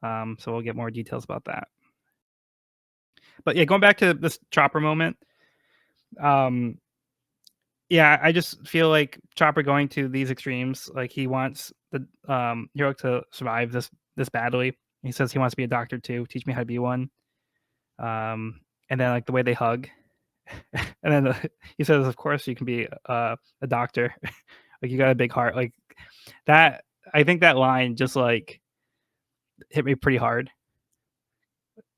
So we'll get more details about that. But yeah, going back to this Chopper moment. Yeah, I just feel like Chopper going to these extremes, like he wants the Heroic to survive this badly. He says he wants to be a doctor too. Teach me how to be one. And then like the way they hug, and then he says, "Of course you can be a doctor. Like you got a big heart." Like that. I think that line just like hit me pretty hard.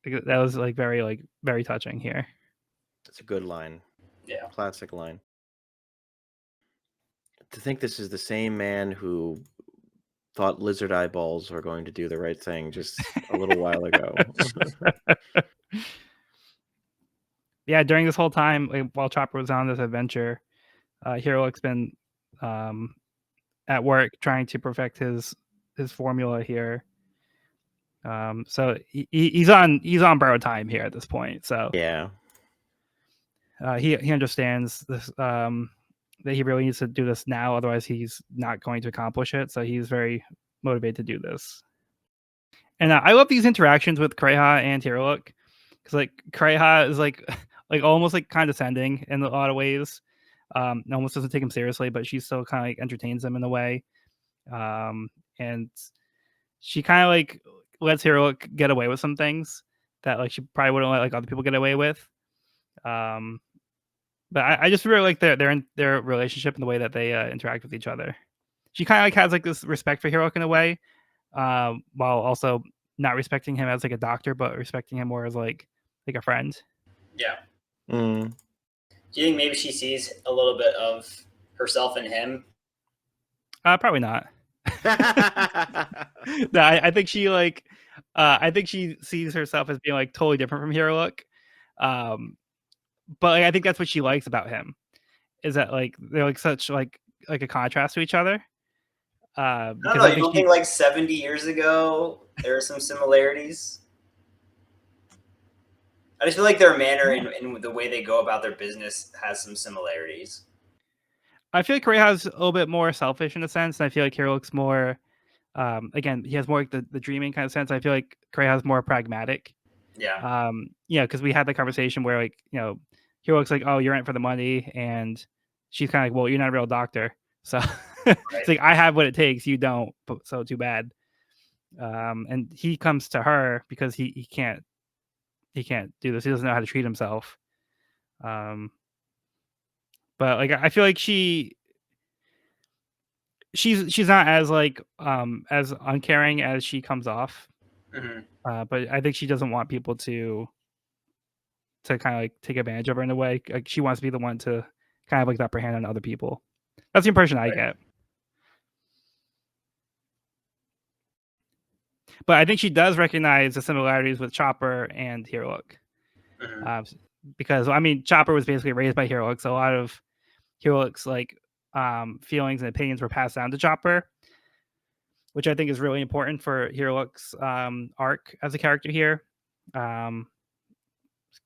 That was like very touching here. It's a good line. Yeah. Classic line. To think this is the same man who thought lizard eyeballs were going to do the right thing just a little while ago. Yeah, during this whole time, like, while Chopper was on this adventure, Heroic's been at work trying to perfect his formula here. So he's on borrowed time here at this point. So Yeah. He understands this that he really needs to do this now, otherwise he's not going to accomplish it. So he's very motivated to do this. And I love these interactions with Kreha and Heroic because like Kreha is like like almost like condescending in a lot of ways. Almost doesn't take him seriously, but she still kind of like entertains him in a way. And she kind of like lets Heroic get away with some things that like she probably wouldn't let like other people get away with. But I just really like their relationship and the way that they interact with each other. She kind of like has like this respect for Heroic in a way, while also not respecting him as like a doctor, but respecting him more as like a friend. Yeah. Mm. Do you think maybe she sees a little bit of herself in him? Probably not. No, I think she like I think she sees herself as being like totally different from Heroic. But like, I think that's what she likes about him is that like they're like such like a contrast to each other. I don't Because know. I You think don't think like 70 years ago there are some similarities? I just feel like their manner and the way they go about their business has some similarities. I feel like Korea's a little bit more selfish in a sense, and I feel like Heroic's more again, he has more like the dreaming kind of sense. I feel like Korea's more pragmatic. Yeah. Because we had the conversation where like, Heroic's like, "Oh, you're in it for the money," and she's kind of like, "Well, you're not a real doctor." So it's like, "I have what it takes, you don't, but so too bad." And he comes to her because he can't do this. He doesn't know how to treat himself. But like I feel like she's not as like as uncaring as she comes off. Mm-hmm. But I think she doesn't want people to kind of like take advantage of her in a way. Like she wants to be the one to kind of like the upper hand on other people. That's the impression I get. But I think she does recognize the similarities with Chopper and Heroic. Mm-hmm. Because I mean, Chopper was basically raised by Heroic, so a lot of Heroic's like feelings and opinions were passed down to Chopper, which I think is really important for Heroic's arc as a character here,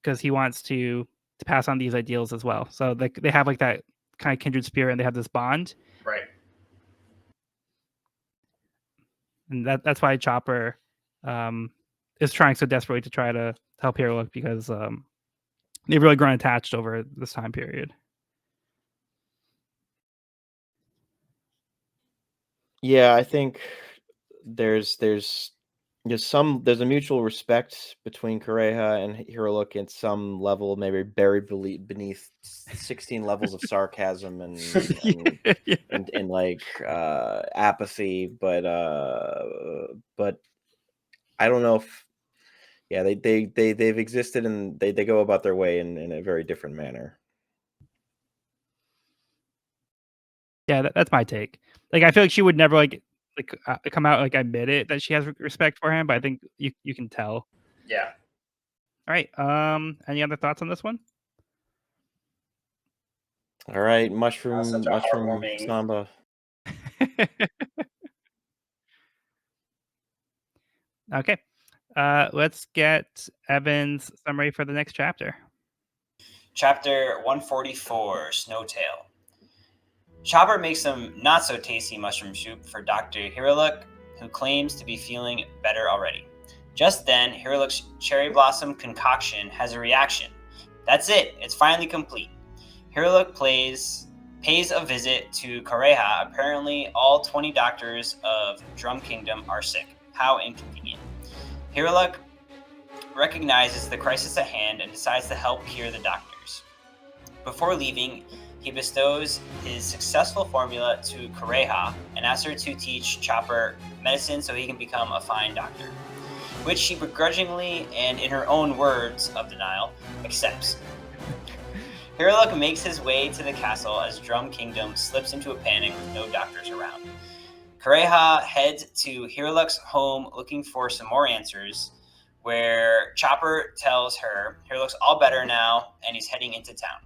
because he wants to pass on these ideals as well. So they have like that kind of kindred spirit, and they have this bond. Right. And that's why Chopper is trying so desperately to try to help Heroic because they've really grown attached over this time period. Yeah, I think there's there's a mutual respect between Kureha and Hiruluk at some level, maybe buried beneath 16 levels of sarcasm and Yeah. like apathy, but I don't know if they've existed and they go about their way in a very different manner. Yeah, that's my take. Like, I feel like she would never come out like admit it that she has respect for him, but I think you can tell. Yeah. All right. Any other thoughts on this one? All right, mushroom Such a heartwarming- Samba. Okay. Let's get Evan's summary for the next chapter. Chapter 144, Snowtail. Chopper makes some not-so-tasty mushroom soup for Dr. Hiruluk, who claims to be feeling better already. Just then, Hiruluk's cherry blossom concoction has a reaction. That's it. It's finally complete. Hiruluk pays a visit to Kureha. Apparently, all 20 doctors of Drum Kingdom are sick. How inconvenient. Hiruluk recognizes the crisis at hand and decides to help cure the doctors. Before leaving, he bestows his successful formula to Kureha and asks her to teach Chopper medicine so he can become a fine doctor, which she begrudgingly and in her own words of denial, accepts. Hiruluk makes his way to the castle as Drum Kingdom slips into a panic with no doctors around. Kureha heads to Hiruluk's home looking for some more answers, where Chopper tells her Hiruluk's all better now and he's heading into town,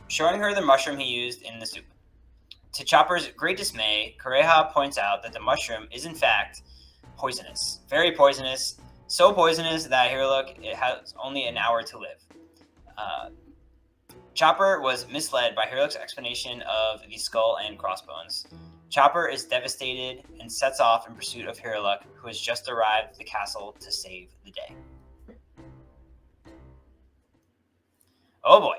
showing her the mushroom he used in the soup. To Chopper's great dismay, Kureha points out that the mushroom is in fact poisonous, very poisonous, so poisonous that Hiruluk has only an hour to live. Chopper was misled by Hiruluk's explanation of the skull and crossbones. Chopper is devastated and sets off in pursuit of Hiruluk, who has just arrived at the castle to save the day. Oh boy.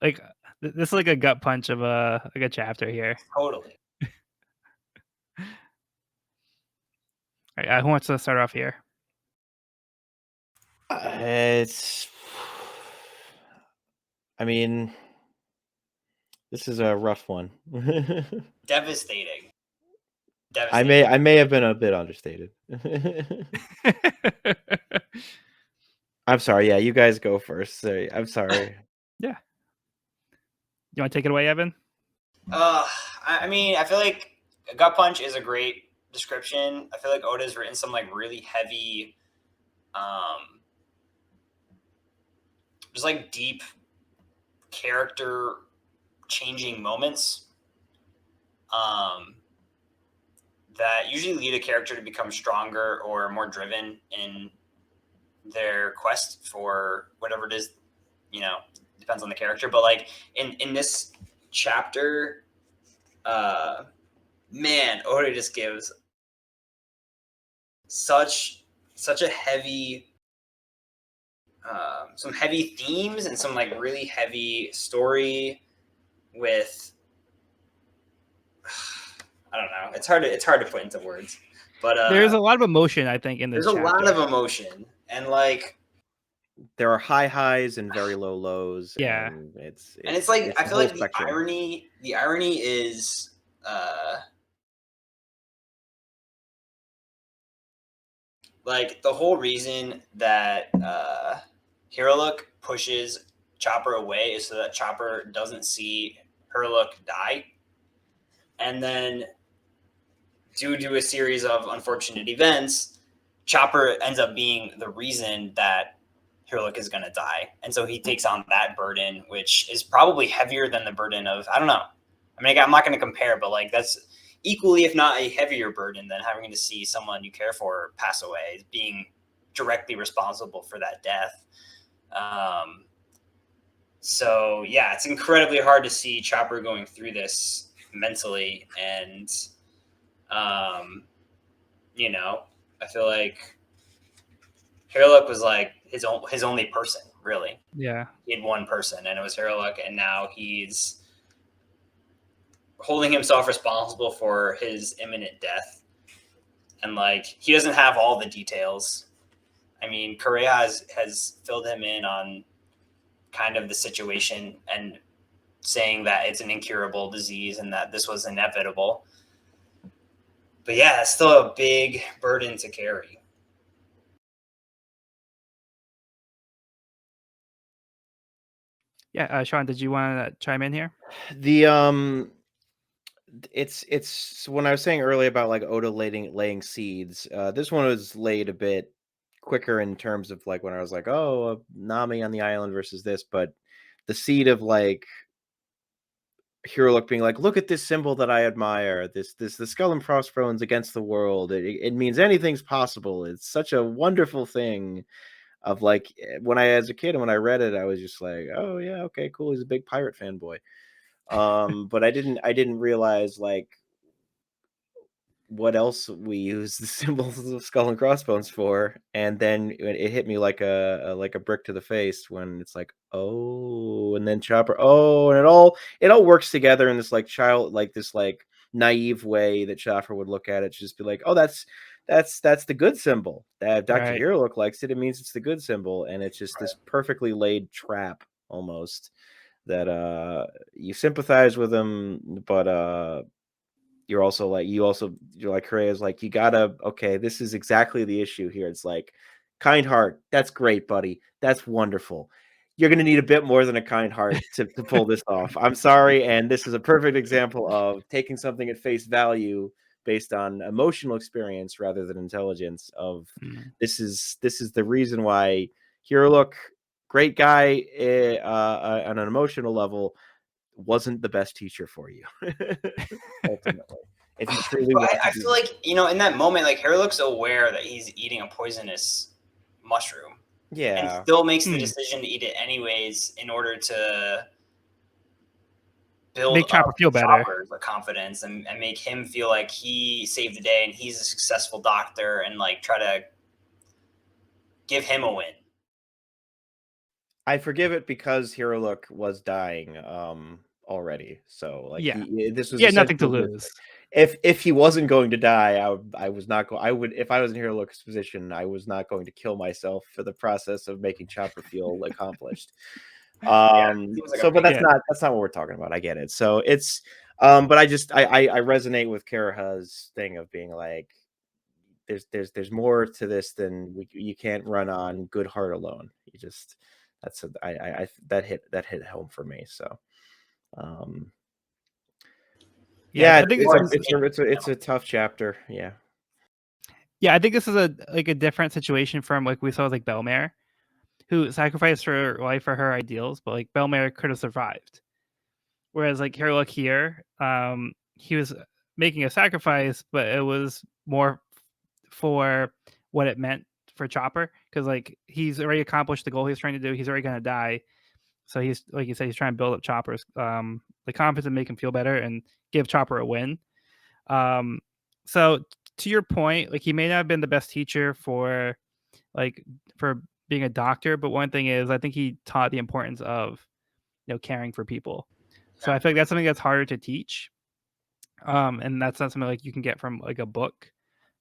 Like, this is like a gut punch of a chapter here. Totally. All right, who wants to start off here? I mean, this is a rough one. Devastating. I may have been a bit understated. I'm sorry. Yeah, you guys go first. Sorry. I'm sorry. Yeah. You want to take it away, Evan? I mean, I feel like a gut punch is a great description. I feel like Oda's written some like really heavy, just like deep character changing moments that usually lead a character to become stronger or more driven in their quest for whatever it is, depends on the character. But like in this chapter, man, Oda just gives such a heavy, some heavy themes and some like really heavy story with, I don't know. It's hard to put into words, but there's a lot of emotion, I think, in this. There's a lot of emotion, and like there are high highs and very low lows. Yeah, and it's like I feel like spectrum. the irony is like the whole reason that Hiruluk pushes Chopper away is so that Chopper doesn't see Hiruluk die, and then due to a series of unfortunate events, Chopper ends up being the reason that Hiruluk is going to die. And so he takes on that burden, which is probably heavier than the burden of, I don't know. I mean, I'm not going to compare, but like that's equally, if not a heavier burden than having to see someone you care for pass away, being directly responsible for that death. So yeah, it's incredibly hard to see Chopper going through this mentally. And, I feel like Hiruluk was like his only person, really. Yeah. He had one person, and it was Hiruluk, and now he's holding himself responsible for his imminent death. and like he doesn't have all the details. I mean, Correa has filled him in on kind of the situation and saying that it's an incurable disease and that this was inevitable. But yeah, it's still a big burden to carry. Yeah, Sean, did you want to chime in here? The it's when I was saying earlier about like Oda laying seeds. This one was laid a bit quicker in terms of like when I was like, oh, Nami on the island versus this, but the seed of like Hero being like, look at this symbol that I admire. This the skull and crossbones against the world. It means anything's possible. It's such a wonderful thing. Of like when I as a kid and when I read it, I was just like, oh yeah, okay, cool. He's a big pirate fanboy. But I didn't realize like what else we use the symbols of skull and crossbones for, and then it hit me like a brick to the face when it's like, oh, and then Chopper, oh, and it all works together in this like this like naive way that Chopper would look at it, just be like, oh, that's the good symbol. That Dr. Right. Hero likes it. It means it's the good symbol, and it's just this perfectly laid trap almost that you sympathize with him, but you're also like you're like Correa's like, you gotta, okay, this is exactly the issue here. It's like, kind heart, that's great, buddy, that's wonderful. You're gonna need a bit more than a kind heart to pull this off. I'm sorry, and this is a perfect example of taking something at face value based on emotional experience rather than intelligence. Of this is the reason why Hero Look, great guy on an emotional level, wasn't the best teacher for you. Ultimately, if you truly But want I to feel like, in that moment, like Harry looks aware that he's eating a poisonous mushroom and still makes the decision to eat it anyways in order to build Make Chopper up feel better. Chopper's confidence and make him feel like he saved the day and he's a successful doctor, and like try to give him a win. I forgive it because Hero Look was dying already. So like Yeah. this was He had nothing to essentially lose. if he wasn't going to die, I was not going. I would, if I was in Hero Look's position, I was not going to kill myself for the process of making Chopper feel accomplished. seems like a So, but big- that's not what we're talking about. I get it. So it's but I just I resonate with Karaha's thing of being like, there's more to this than you can't run on good heart alone. You just I that hit home for me. So yeah, I think it's a tough chapter. Yeah. I think this is a different situation from like we saw with like Belmare, who sacrificed her life for her ideals, but like Belmare could have survived. Whereas like Harlock here, he was making a sacrifice, but it was more for what it meant for Chopper, because like he's already accomplished the goal he's trying to do. He's already gonna die, so he's, like you said, he's trying to build up Chopper's the confidence and make him feel better and give Chopper a win. So to your point, like he may not have been the best teacher for being a doctor, but one thing is I think he taught the importance of caring for people. So I feel like that's something that's harder to teach, and that's not something like you can get from like a book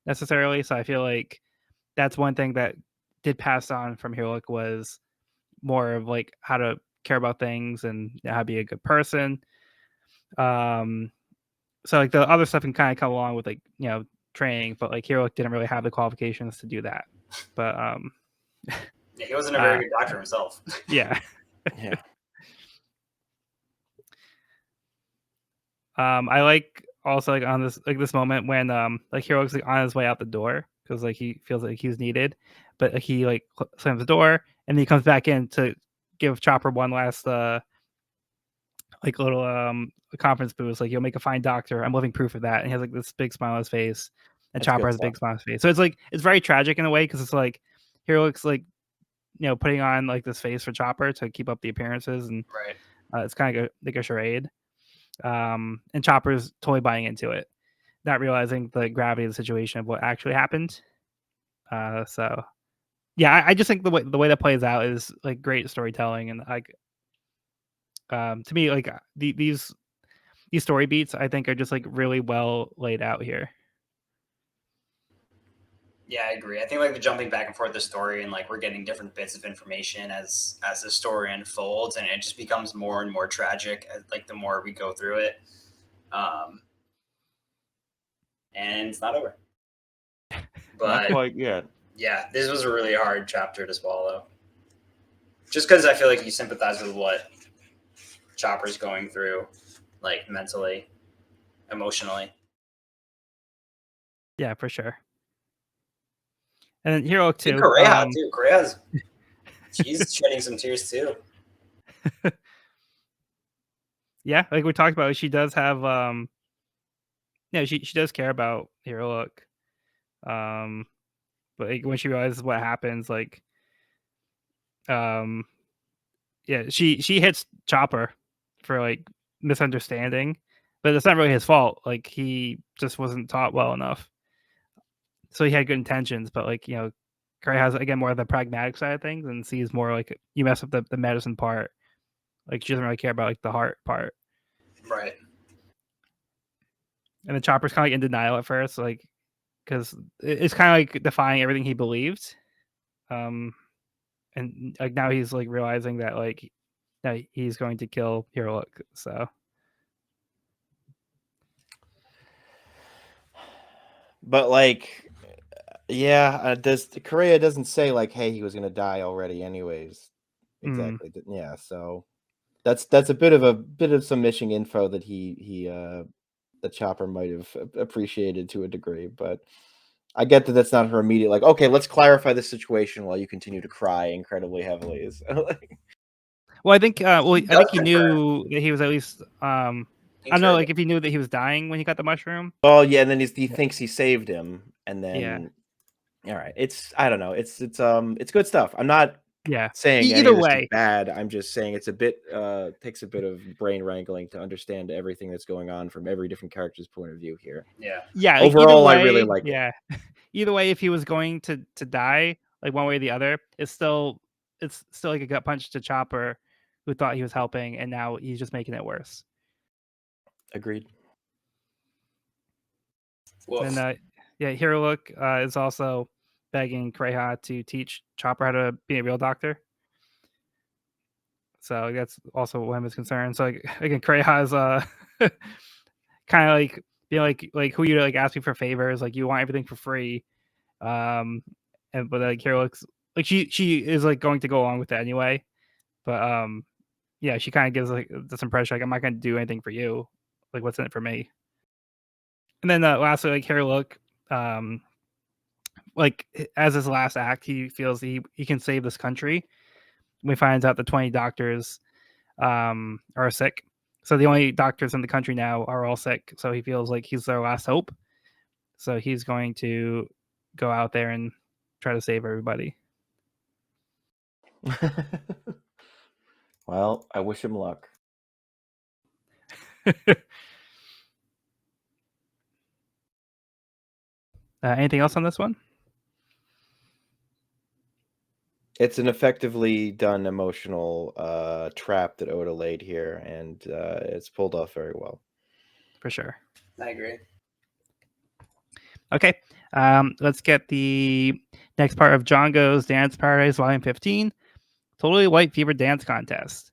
necessarily. So I feel like that's one thing that did pass on from Heroic was more of like how to care about things and how to be a good person. So like the other stuff can kind of come along with like training, but like Heroic didn't really have the qualifications to do that. But Yeah, he wasn't a very good doctor himself. yeah. Yeah. I like also like on this moment when like Heroic's like on his way out the door because like he feels like he's needed, but like, he like slams the door and then he comes back in to give Chopper one last like little conference boost, like you'll make a fine doctor. I'm living proof of that. And he has like this big smile on his face, and That's Chopper good has a stuff. big smile on his face. So it's like it's very tragic in a way because it's like Heroic's like putting on like this face for Chopper to keep up the appearances, and Right. it's kind of like a charade. And Chopper's totally buying into it, not realizing the gravity of the situation of what actually happened. So yeah, I just think the way that plays out is like great storytelling, and like to me, like these story beats I think are just like really well laid out here. Yeah, I agree. I think like the jumping back and forth of the story, and like we're getting different bits of information as the story unfolds, and it just becomes more and more tragic as, like the more we go through it. And it's not over. Not But quite yet. yeah, this was a really hard chapter to swallow. Just because I feel like you sympathize with what Chopper's going through, like mentally, emotionally. Yeah, for sure. And then Hero I think too. Correa too. Correa's she's shedding some tears too. Yeah, like we talked about, she does have she does care about Hero Look. But like, when she realizes what happens, like she hits Chopper for like misunderstanding, but it's not really his fault. Like he just wasn't taught well enough. So he had good intentions, but like, Curry has again more of the pragmatic side of things and sees more like you mess up the medicine part. Like she doesn't really care about like the heart part. Right. And the Chopper's kind of like in denial at first, like because it's kind of like defying everything he believed. And like now he's like realizing that like that he's going to kill Hero Look. So But like, yeah, Korea doesn't say like, hey, he was gonna die already, anyways. Exactly. Yeah. So that's a bit of some missing info that the Chopper might have appreciated to a degree, but I get that that's not her immediate. Like, okay, let's clarify the situation while you continue to cry incredibly heavily. So, well, I think I think he confirm. knew that he was at least I don't know, like if he knew that he was dying when he got the mushroom. well, yeah, and then he thinks he saved him, and Yeah. then all right, I don't know, it's good stuff. I'm not Yeah. saying any Either of this is way. bad. I'm just saying it's a bit takes a bit of brain wrangling to understand everything that's going on from every different character's point of view here. Yeah. Yeah. Like, Overall, way, I really like it. yeah. Either way, if he was going to die, like one way or the other, it's still like a gut punch to Chopper, who thought he was helping, and now he's just making it worse. Agreed. Woof. And Hero Look is also begging Kreha to teach Chopper how to be a real doctor. So that's also one of his concerns. So like, again, Kreha is kind of like being like who you like ask me for favors, like you want everything for free. But like Hero Looks like she is like going to go along with that anyway. But yeah, she kind of gives like this impression like I'm not going to do anything for you. Like what's in it for me? And then lastly, like Hero Look, like as his last act, he feels he can save this country. We finds out the 20 doctors are sick. So the only doctors in the country now are all sick. So he feels like he's their last hope. So he's going to go out there and try to save everybody. Well, I wish him luck. Anything else on this one? It's an effectively done emotional trap that Oda laid here, and it's pulled off very well. For sure. I agree. Okay, let's get the next part of Django's Dance Paradise Volume 15, Totally White Fever Dance Contest.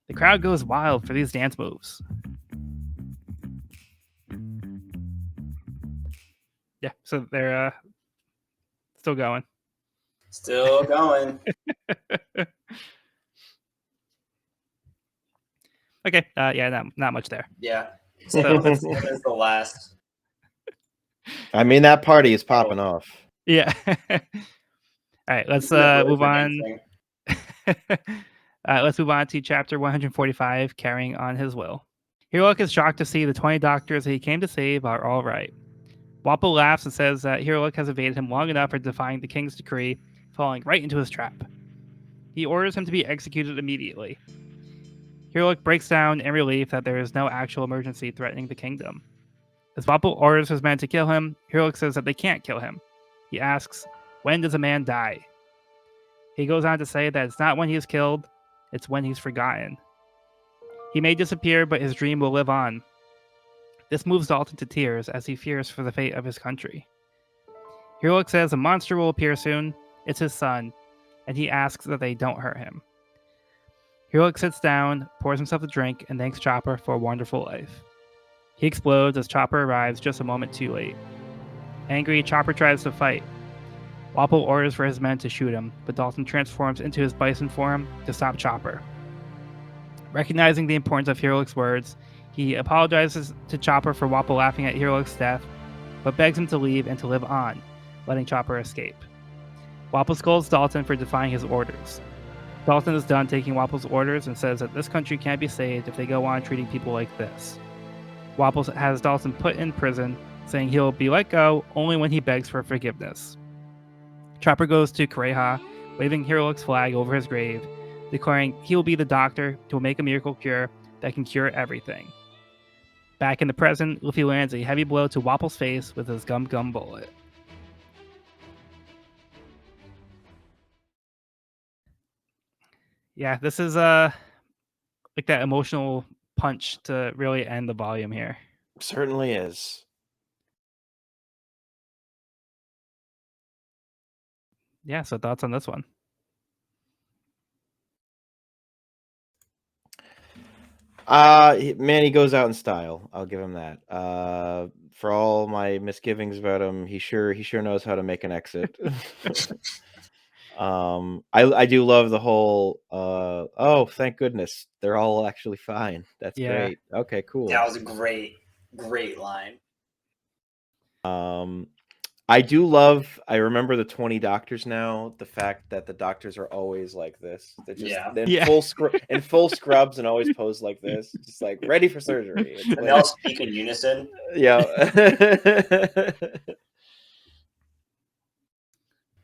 The crowd goes wild for these dance moves. Yeah, so they're still going. Still going. Okay, yeah, not much there. Yeah. So this is the last. I mean, that party is popping off. Yeah. All right, let's move on. Let's move on to chapter 145, Carrying on His Will. Hero Look is shocked to see the 20 doctors that he came to save are all right. Wappo laughs and says that Hero Look has evaded him long enough for defying the king's decree, falling right into his trap. He orders him to be executed immediately. Hero Look breaks down in relief that there is no actual emergency threatening the kingdom. As Wappo orders his men to kill him, Hero Look says that they can't kill him. He asks, when does a man die? He goes on to say that it's not when he is killed, it's when he's forgotten. He may disappear, but his dream will live on. This moves Dalton to tears as he fears for the fate of his country. Helix says a monster will appear soon. It's his son, and he asks that they don't hurt him. Helix sits down, pours himself a drink, and thanks Chopper for a wonderful life. He explodes as Chopper arrives just a moment too late. Angry, Chopper tries to fight. Wapple orders for his men to shoot him, but Dalton transforms into his bison form to stop Chopper. Recognizing the importance of Helix's words, he apologizes to Chopper for Wapple laughing at Helix's death, but begs him to leave and to live on, letting Chopper escape. Wapple scolds Dalton for defying his orders. Dalton is done taking Wapple's orders and says that this country can't be saved if they go on treating people like this. Wapple has Dalton put in prison, saying he'll be let go only when he begs for forgiveness. Chopper goes to Kureha, waving Helix's flag over his grave, declaring he will be the doctor who will make a miracle cure that can cure everything. Back in the present, Luffy lands a heavy blow to Wapple's face with his gum bullet. Yeah, this is like that emotional punch to really end the volume here. Certainly is. Yeah, so thoughts on this one? Man, he goes out in style. I'll give him that. For all my misgivings about him, he sure knows how to make an exit. I do love the whole oh, thank goodness they're all actually fine. That's Yeah. great. Okay, cool. That was a great line. I do love. I remember the 20 doctors now. The fact that the doctors are always like this. They're just Yeah. in full scrubs and always pose like this, just like ready for surgery. It's And they all speak in unison. yeah.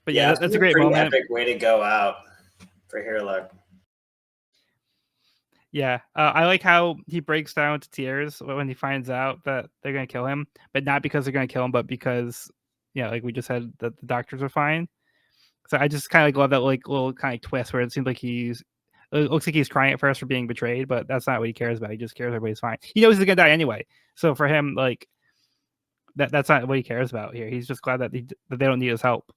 But yeah, that's a great moment. Epic way to go out for Helix. Yeah, I like how he breaks down to tears when he finds out that they're gonna kill him, but not because they're gonna kill him, but because like we just said that the doctors are fine. So I just kind of love that like little kind of twist where it seems like it looks like he's crying at first for being betrayed, but that's not what he cares about. He just cares everybody's fine. He knows he's gonna die anyway. So for him, like that's not what he cares about here. He's just glad that that they don't need his help.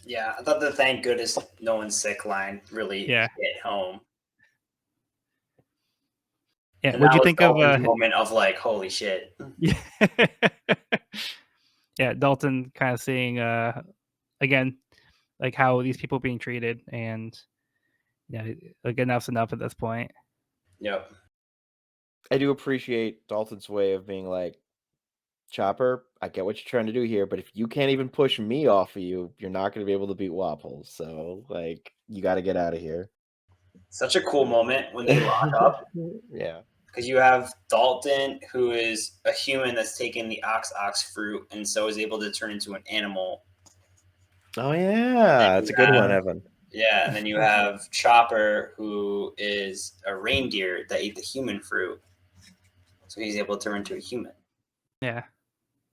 Yeah, I thought the "thank goodness no one's sick" line really hit home. Yeah, what'd you think of moment of like, holy shit? Yeah, yeah, Dalton kind of seeing again like how these people are being treated, and like enough's enough at this point. Yep. I do appreciate Dalton's way of being like, Chopper, I get what you're trying to do here, but if you can't even push me off of you, you're not going to be able to beat Wapple. So, like, you got to get out of here. Such a cool moment when they lock up. Yeah. Because you have Dalton, who is a human that's taken the ox fruit and so is able to turn into an animal. Oh, yeah. That's a good one, Evan. Yeah, and then you have Chopper, who is a reindeer that ate the human fruit. So he's able to turn into a human. Yeah.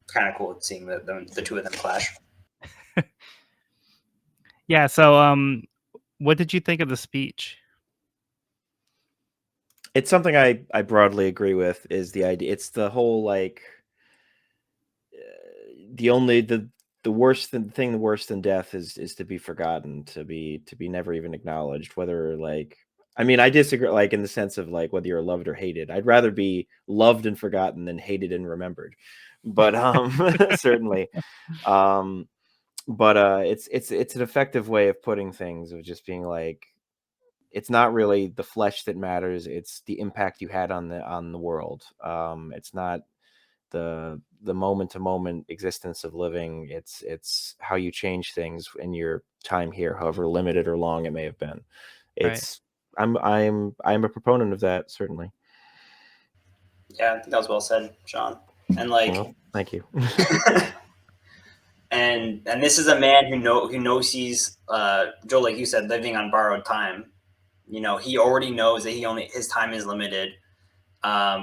Kind of cool seeing the two of them clash. Yeah, so what did you think of the speech? It's something I broadly agree with, is the idea. It's the whole like the worst thing worse than death is to be forgotten, to be never even acknowledged. Whether like, I mean, I disagree, like in the sense of like whether you're loved or hated. I'd rather be loved and forgotten than hated and remembered. But certainly, but it's an effective way of putting things, of just being like, it's not really the flesh that matters, it's the impact you had on the world. It's not the moment to moment existence of living, it's how you change things in your time here, however limited or long it may have been. It's right. I'm a proponent of that, certainly. Yeah, I think that was well said, Sean. And like, well, thank you. and this is a man who knows he's Joe, like you said, living on borrowed time. He already knows that his time is limited,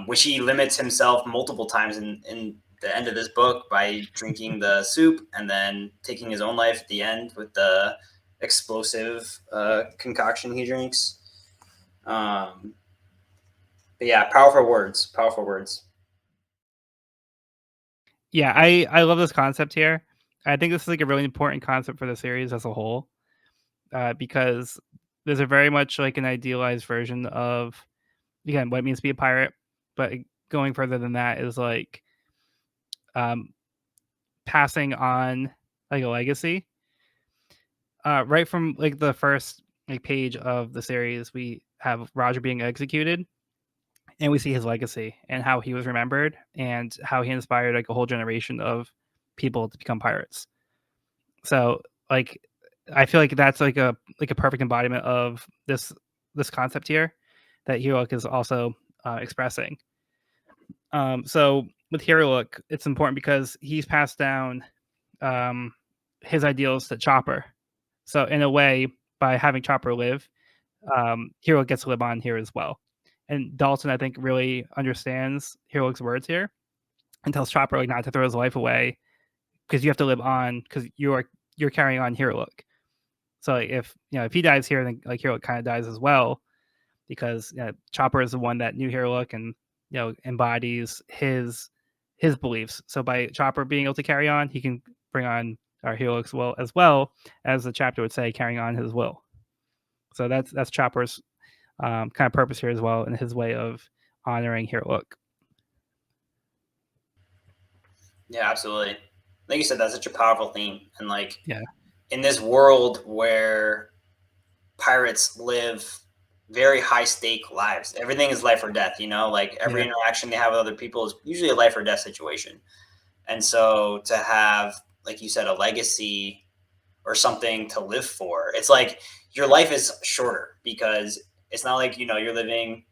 which he limits himself multiple times in the end of this book by drinking the soup and then taking his own life at the end with the explosive concoction he drinks. But yeah, powerful words. Yeah, I love this concept here. I think this is like a really important concept for the series as a whole, because there's a very much like an idealized version of, again, what it means to be a pirate, but going further than that is like um, passing on like a legacy. Right from like the first like page of the series, we have Roger being executed, and we see his legacy and how he was remembered and how he inspired like a whole generation of people to become pirates. So like I feel like that's like a perfect embodiment of this concept here that Hero Look is also expressing. So with Hero Look, it's important because he's passed down his ideals to Chopper. So in a way, by having Chopper live, Hero gets to live on here as well. And Dalton, I think, really understands Hero Look's words here and tells Chopper like not to throw his life away because you have to live on because you're carrying on Hero Look. So like, if he dies here, then like Hero Look kind of dies as well because Chopper is the one that knew Hero Look and embodies his beliefs. So by Chopper being able to carry on, he can bring on our Hero Look's will as well as the chapter would say, carrying on his will. So that's Chopper's kind of purpose here as well in his way of honoring Hero Look. Yeah, absolutely. Like you said, that's such a powerful theme. And like Yeah. in this world where pirates live very high stake lives, everything is life or death, like every interaction they have with other people is usually a life or death situation. And so to have, like you said, a legacy or something to live for, it's like your life is shorter because it's not like, you're living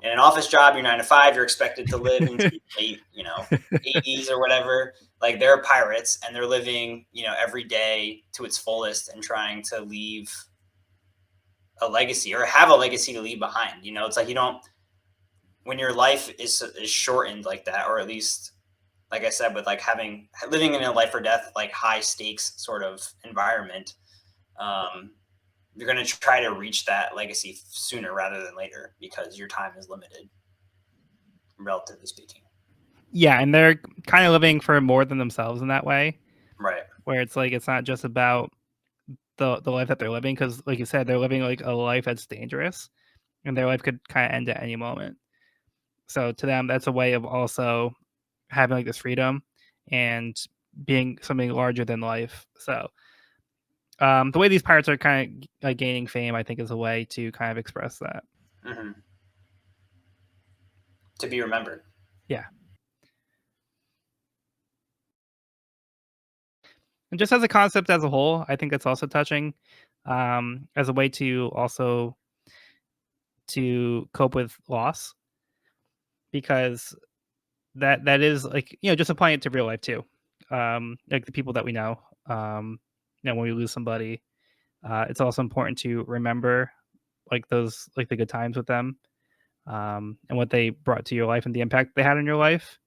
in an office job, you're 9 to 5, you're expected to live into late, 80s or whatever. Like they're pirates and they're living, every day to its fullest and trying to leave a legacy or have a legacy to leave behind. It's like when your life is shortened like that, or at least, like I said, with like living in a life or death, like high stakes sort of environment, you're going to try to reach that legacy sooner rather than later because your time is limited, relatively speaking. Yeah, and they're kind of living for more than themselves in that way. Right. Where it's like it's not just about the life that they're living, because like you said, they're living like a life that's dangerous and their life could kind of end at any moment. So to them, that's a way of also having like this freedom and being something larger than life. So the way these pirates are kind of like gaining fame, I think, is a way to kind of express that. Mm-hmm. To be remembered. Yeah. And just as a concept as a whole, I think that's also touching as a way to also to cope with loss, because that is like just applying it to real life too. Like the people that we know, when we lose somebody, it's also important to remember like those like the good times with them, and what they brought to your life and the impact they had on your life.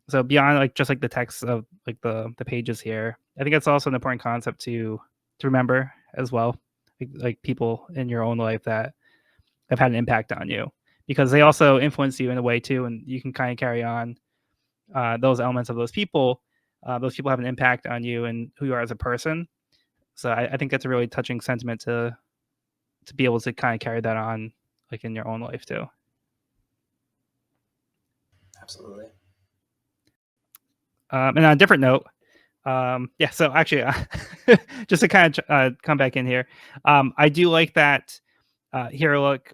So beyond like just like the text of like the pages here, I think it's also an important concept to remember as well, like people in your own life that have had an impact on you, because they also influence you in a way too, and you can kind of carry on those elements of those people. Those people have an impact on you and who you are as a person. So I think that's a really touching sentiment to be able to kind of carry that on like in your own life too. Absolutely. And on a different note, so actually, just to kind of come back in here, I do like that Hero Look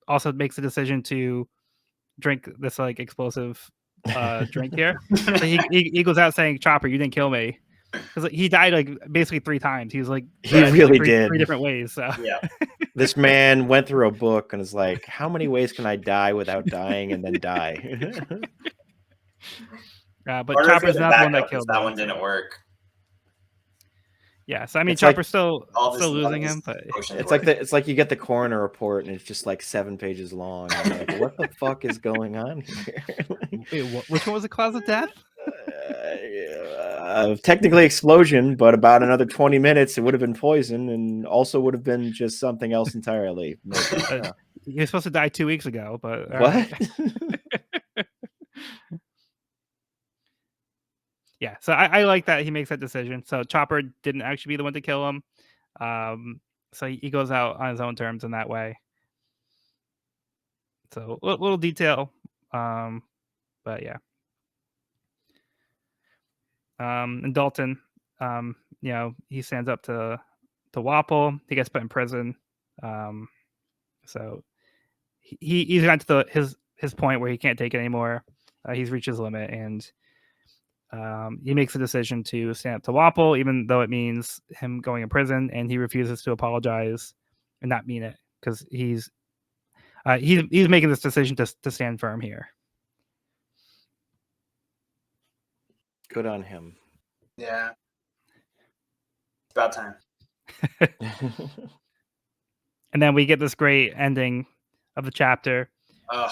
also makes a decision to drink this like explosive drink here. So he goes out saying, "Chopper, you didn't kill me," because he died like basically 3 times. He was like He really did. 3 different ways. So Yeah. This man went through a book and is like, how many ways can I die without dying and then die? but Chopper's not the one that killed that him. one didn't work. Yeah, so I mean, It's like- Chopper's still losing him, but it's like you get the coroner report and it's just like 7 pages long. And you're like, what the fuck is going on here? wait, which one was the cause of death? Technically explosion, but about another 20 minutes it would have been poison, and also would have been just something else entirely. He was supposed to die 2 weeks ago, but what? Yeah, so I like that he makes that decision. So Chopper didn't actually be the one to kill him. So he goes out on his own terms in that way. So little detail, but yeah. And Dalton, he stands up to Wapple. He gets put in prison. So he's gotten to his point where he can't take it anymore. He's reached his limit, and he makes a decision to stand up to Wapple, even though it means him going in prison, and he refuses to apologize and not mean it because he's making this decision to stand firm here. Good on him. Yeah. It's about time. And then we get this great ending of the chapter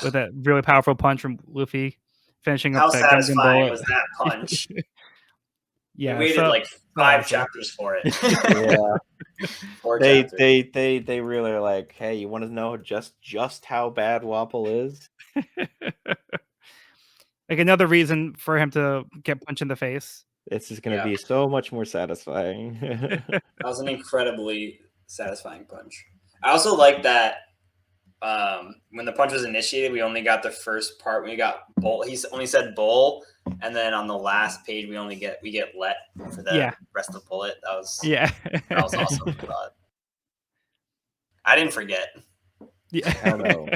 with a really powerful punch from Luffy, finishing How up that Gungan satisfying bullet. was that punch? Yeah, we waited like 5 chapters for it. Yeah. 4 they chapters. they really are like, hey, you want to know just how bad Wapple is? Like another reason for him to get punched in the face. It's just going to be so much more satisfying. That was an incredibly satisfying punch. I also like that when the punch was initiated, we only got the first part. We got bull. He only said bull, and then on the last page, we get let for the rest of the bullet. That was awesome. I didn't forget. Yeah, hell no.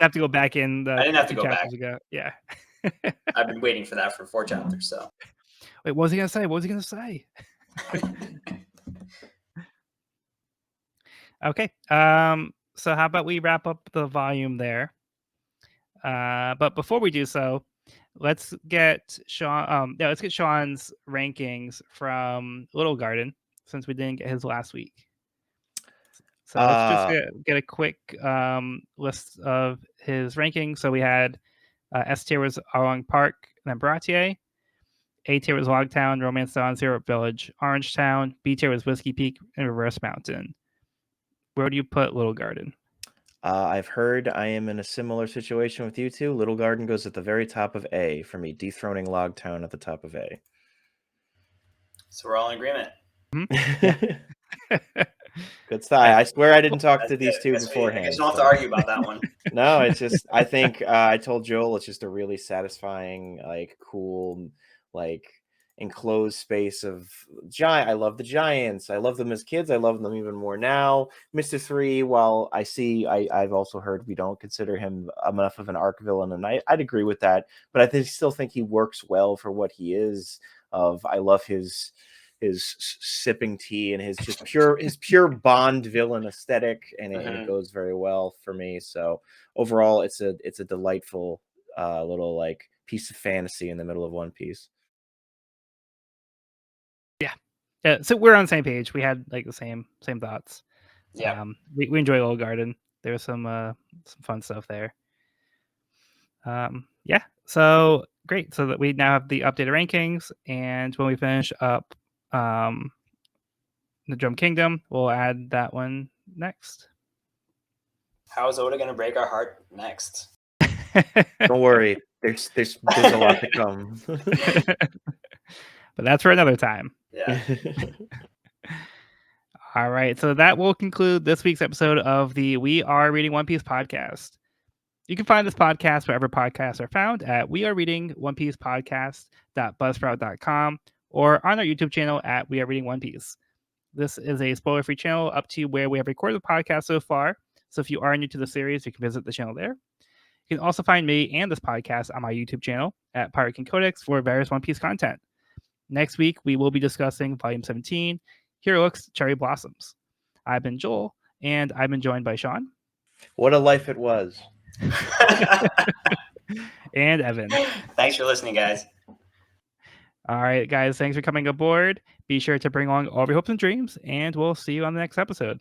Have to go back in. I didn't have to go back. Ago. Yeah, I've been waiting for that for 4 chapters. So wait, what was he gonna say? What was he gonna say? Okay. So how about we wrap up the volume there? But before we do so, let's get Sean. Let's get Sean's rankings from Little Garden since we didn't get his last week. So let's just get a quick list of his rankings. So we had S tier was Arlong Park, and then Baratier. A tier was Logtown, Romance Dawn, Zero Village, Orange Town. B tier was Whiskey Peak and Reverse Mountain. Where do you put Little Garden? I've heard I am in a similar situation with you two. Little Garden goes at the very top of A for me, dethroning Logtown at the top of A. So we're all in agreement. Mm-hmm. Good sigh. I swear I didn't talk to these two beforehand. I guess you don't have to argue about that one. No, it's just I think I told Joel it's just a really satisfying, like cool, like enclosed space of giant. I love the giants. I love them as kids. I love them even more now. Mr. 3, while I've also heard we don't consider him enough of an arc villain, and I'd agree with that, but I still think he works well for what he is. I love his sipping tea and his pure Bond villain aesthetic, and it goes very well for me. So overall, it's a delightful little like piece of fantasy in the middle of One Piece. Yeah, so we're on the same page. We had like the same thoughts. Yeah, we enjoy Little Garden. There was some fun stuff there. Yeah, so great. So that we now have the updated rankings, and when we finish up the Drum Kingdom, we'll add that one next. How is Oda going to break our heart next? Don't worry, there's a lot to come. But that's for another time. Yeah. All right, so that will conclude this week's episode of the We Are Reading One Piece podcast. You can find this podcast wherever podcasts are found at wearereadingonepiecePodcast.buzzsprout.com or on our YouTube channel at We Are Reading One Piece. This is a spoiler-free channel up to where we have recorded the podcast so far. So if you are new to the series, you can visit the channel there. You can also find me and this podcast on my YouTube channel at Pirate King Codex for various One Piece content. Next week, we will be discussing Volume 17, Here Looks Cherry Blossoms. I've been Joel, and I've been joined by Sean. What a life it was. And Evan. Thanks for listening, guys. All right, guys, thanks for coming aboard. Be sure to bring along all of your hopes and dreams, and we'll see you on the next episode.